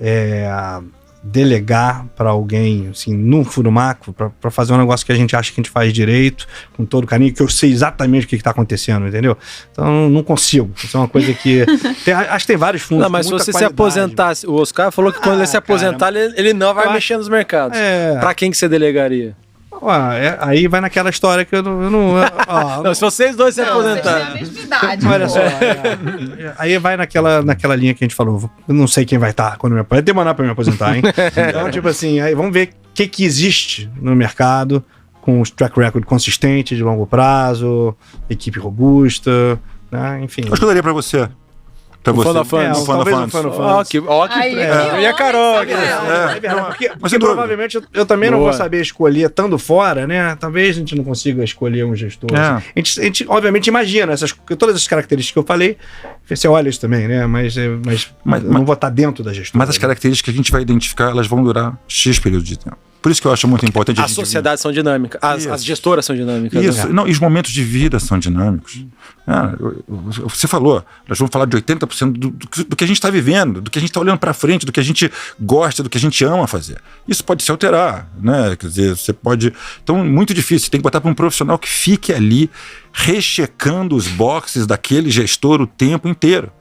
delegar para alguém, assim, num fundo macro, para fazer um negócio que a gente acha que a gente faz direito, com todo carinho, que eu sei exatamente o que está acontecendo, entendeu? Então, não consigo. Isso é uma coisa que... acho que tem vários fundos. Não, mas se você se aposentasse... O Oscar falou que quando ele se aposentar, ele não vai mexer nos mercados. Para quem que você delegaria? Aí vai naquela história que eu não... Não, se vocês dois se aposentarem. Vocês têm a mesma idade. Olha só. Aí vai naquela linha que a gente falou. Eu não sei quem vai estar quando me aposentar. Demorar pra me aposentar, hein? Então, tipo assim, aí vamos ver o que existe no mercado com os track record consistente, de longo prazo, equipe robusta, né? Enfim. Acho que eu daria pra você. Pra você. Talvez um Fund of Funds. E a Carol. Porque provavelmente eu também não vou saber escolher, estando fora, né? Talvez a gente não consiga escolher um gestor. Assim. A gente obviamente imagina todas essas características que eu falei. Você olha isso também, né? Mas não vou estar dentro da gestora. Mas as características que a gente vai identificar, elas vão durar X período de tempo. Por isso que eu acho muito importante... As sociedades são dinâmicas, as gestoras são dinâmicas. Isso, não, e os momentos de vida são dinâmicos. Você falou, nós vamos falar de 80% do que a gente está vivendo, do que a gente está olhando para frente, do que a gente gosta, do que a gente ama fazer. Isso pode se alterar, né? Quer dizer, você pode... Então, muito difícil, você tem que botar para um profissional que fique ali rechecando os boxes daquele gestor o tempo inteiro.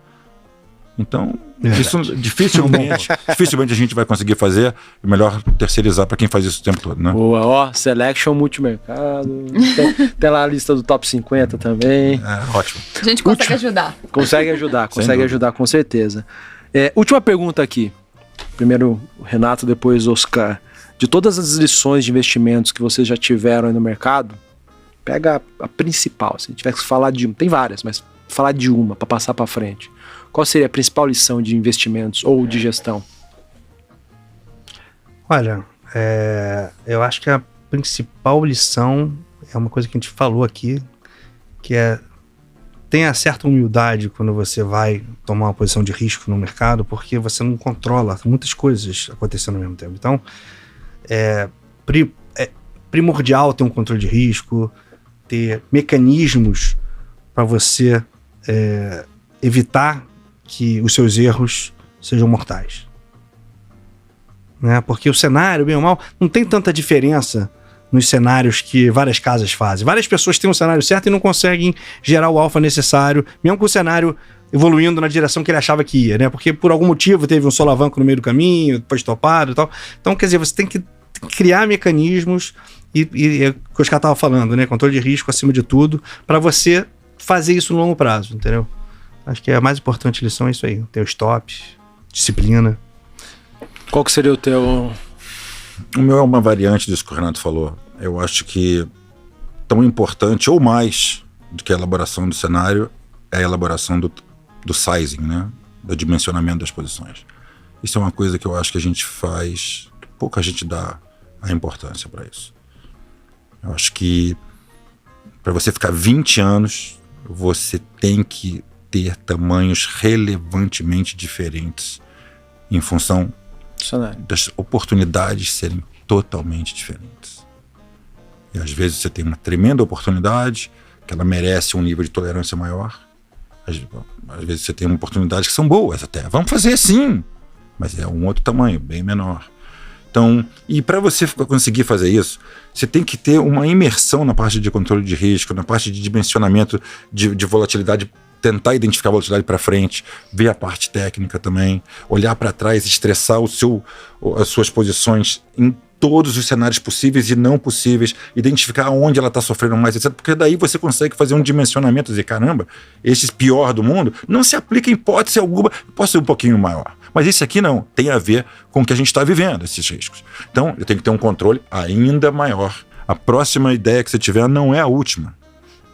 Então, isso dificilmente a gente vai conseguir fazer. É melhor terceirizar para quem faz isso o tempo todo, né? Boa, Selection multimercado. Tem lá a lista do top 50 também. Ótimo. A gente consegue ajudar. Consegue ajudar, com certeza. Última pergunta aqui. Primeiro o Renato, depois o Oscar. De todas as lições de investimentos que vocês já tiveram aí no mercado, Pega a principal, se tivesse que falar de uma, tem várias, mas falar de uma para passar para frente. Qual seria a principal lição de investimentos ou de gestão? Olha, eu acho que a principal lição é uma coisa que a gente falou aqui, que tenha certa humildade quando você vai tomar uma posição de risco no mercado, porque você não controla muitas coisas acontecendo ao mesmo tempo. Então, é primordial ter um controle de risco, ter mecanismos para você evitar que os seus erros sejam mortais. Né? Porque o cenário, bem ou mal, não tem tanta diferença nos cenários que várias casas fazem. Várias pessoas têm um cenário certo e não conseguem gerar o alfa necessário, mesmo com o cenário evoluindo na direção que ele achava que ia, né? Porque por algum motivo teve um solavanco no meio do caminho, depois topado e tal. Então, quer dizer, você tem que criar mecanismos e é o que o Oscar estava falando, né? Controle de risco acima de tudo, para você fazer isso no longo prazo, entendeu? Acho que a mais importante lição é isso aí. Ter o stop, disciplina. Qual que seria o teu... O meu é uma variante disso que o Renato falou. Eu acho que tão importante ou mais do que a elaboração do cenário é a elaboração do sizing, né? Do dimensionamento das posições. Isso é uma coisa que eu acho que a gente faz, pouca gente dá a importância para isso. Eu acho que para você ficar 20 anos, você tem que ter tamanhos relevantemente diferentes em função das oportunidades serem totalmente diferentes. E às vezes você tem uma tremenda oportunidade que ela merece um nível de tolerância maior. Às vezes você tem oportunidades que são boas até. Vamos fazer sim, mas é um outro tamanho, bem menor. Então, e para você conseguir fazer isso, você tem que ter uma imersão na parte de controle de risco, na parte de dimensionamento de volatilidade, tentar identificar a volatilidade para frente, ver a parte técnica também, olhar para trás, estressar as suas posições em todos os cenários possíveis e não possíveis, identificar onde ela está sofrendo mais, etc. Porque daí você consegue fazer um dimensionamento e dizer, caramba, esse pior do mundo não se aplica em hipótese alguma, pode ser um pouquinho maior. Mas esse aqui não, tem a ver com o que a gente está vivendo, esses riscos. Então, eu tenho que ter um controle ainda maior. A próxima ideia que você tiver não é a última.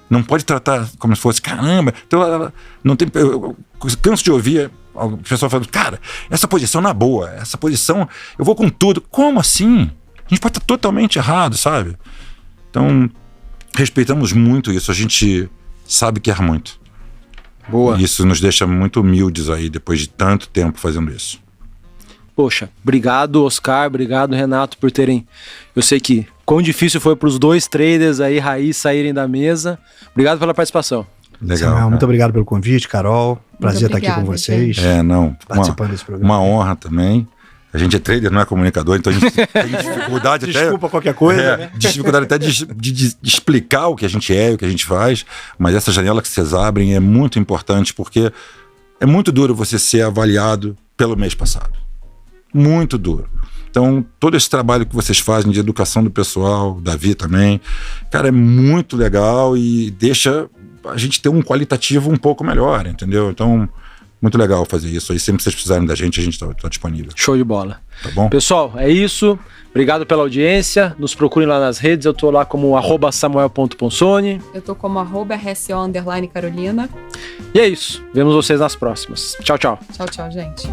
Não pode tratar como se fosse, caramba, então, não tem, eu canso de ouvir o pessoal falando, cara, essa posição na boa, essa posição, eu vou com tudo. Como assim? A gente pode estar totalmente errado, sabe? Então, respeitamos muito isso, a gente sabe que erra muito. Boa. E isso nos deixa muito humildes aí, depois de tanto tempo fazendo isso. Poxa, obrigado, Oscar, obrigado, Renato, por terem... Eu sei que quão difícil foi para os dois traders aí, raiz, saírem da mesa. Obrigado pela participação. Legal. Samuel, muito obrigado pelo convite, Carol. Prazer estar aqui com vocês. Participando desse programa. Uma honra também. A gente é trader, não é comunicador, então a gente tem dificuldade Desculpa qualquer coisa. Dificuldade até de explicar o que a gente é, o que a gente faz, mas essa janela que vocês abrem é muito importante, porque é muito duro você ser avaliado pelo mês passado. Muito duro. Então, todo esse trabalho que vocês fazem de educação do pessoal, Davi também, cara, é muito legal e deixa a gente ter um qualitativo um pouco melhor, entendeu? Então, muito legal fazer isso aí. Sempre que vocês precisarem da gente, a gente tá disponível. Show de bola. Tá bom? Pessoal, é isso. Obrigado pela audiência. Nos procurem lá nas redes. Eu tô lá como @samuel.ponsoni. Eu tô como @RSO_Carolina. E é isso. Vemos vocês nas próximas. Tchau, tchau. Tchau, tchau, gente.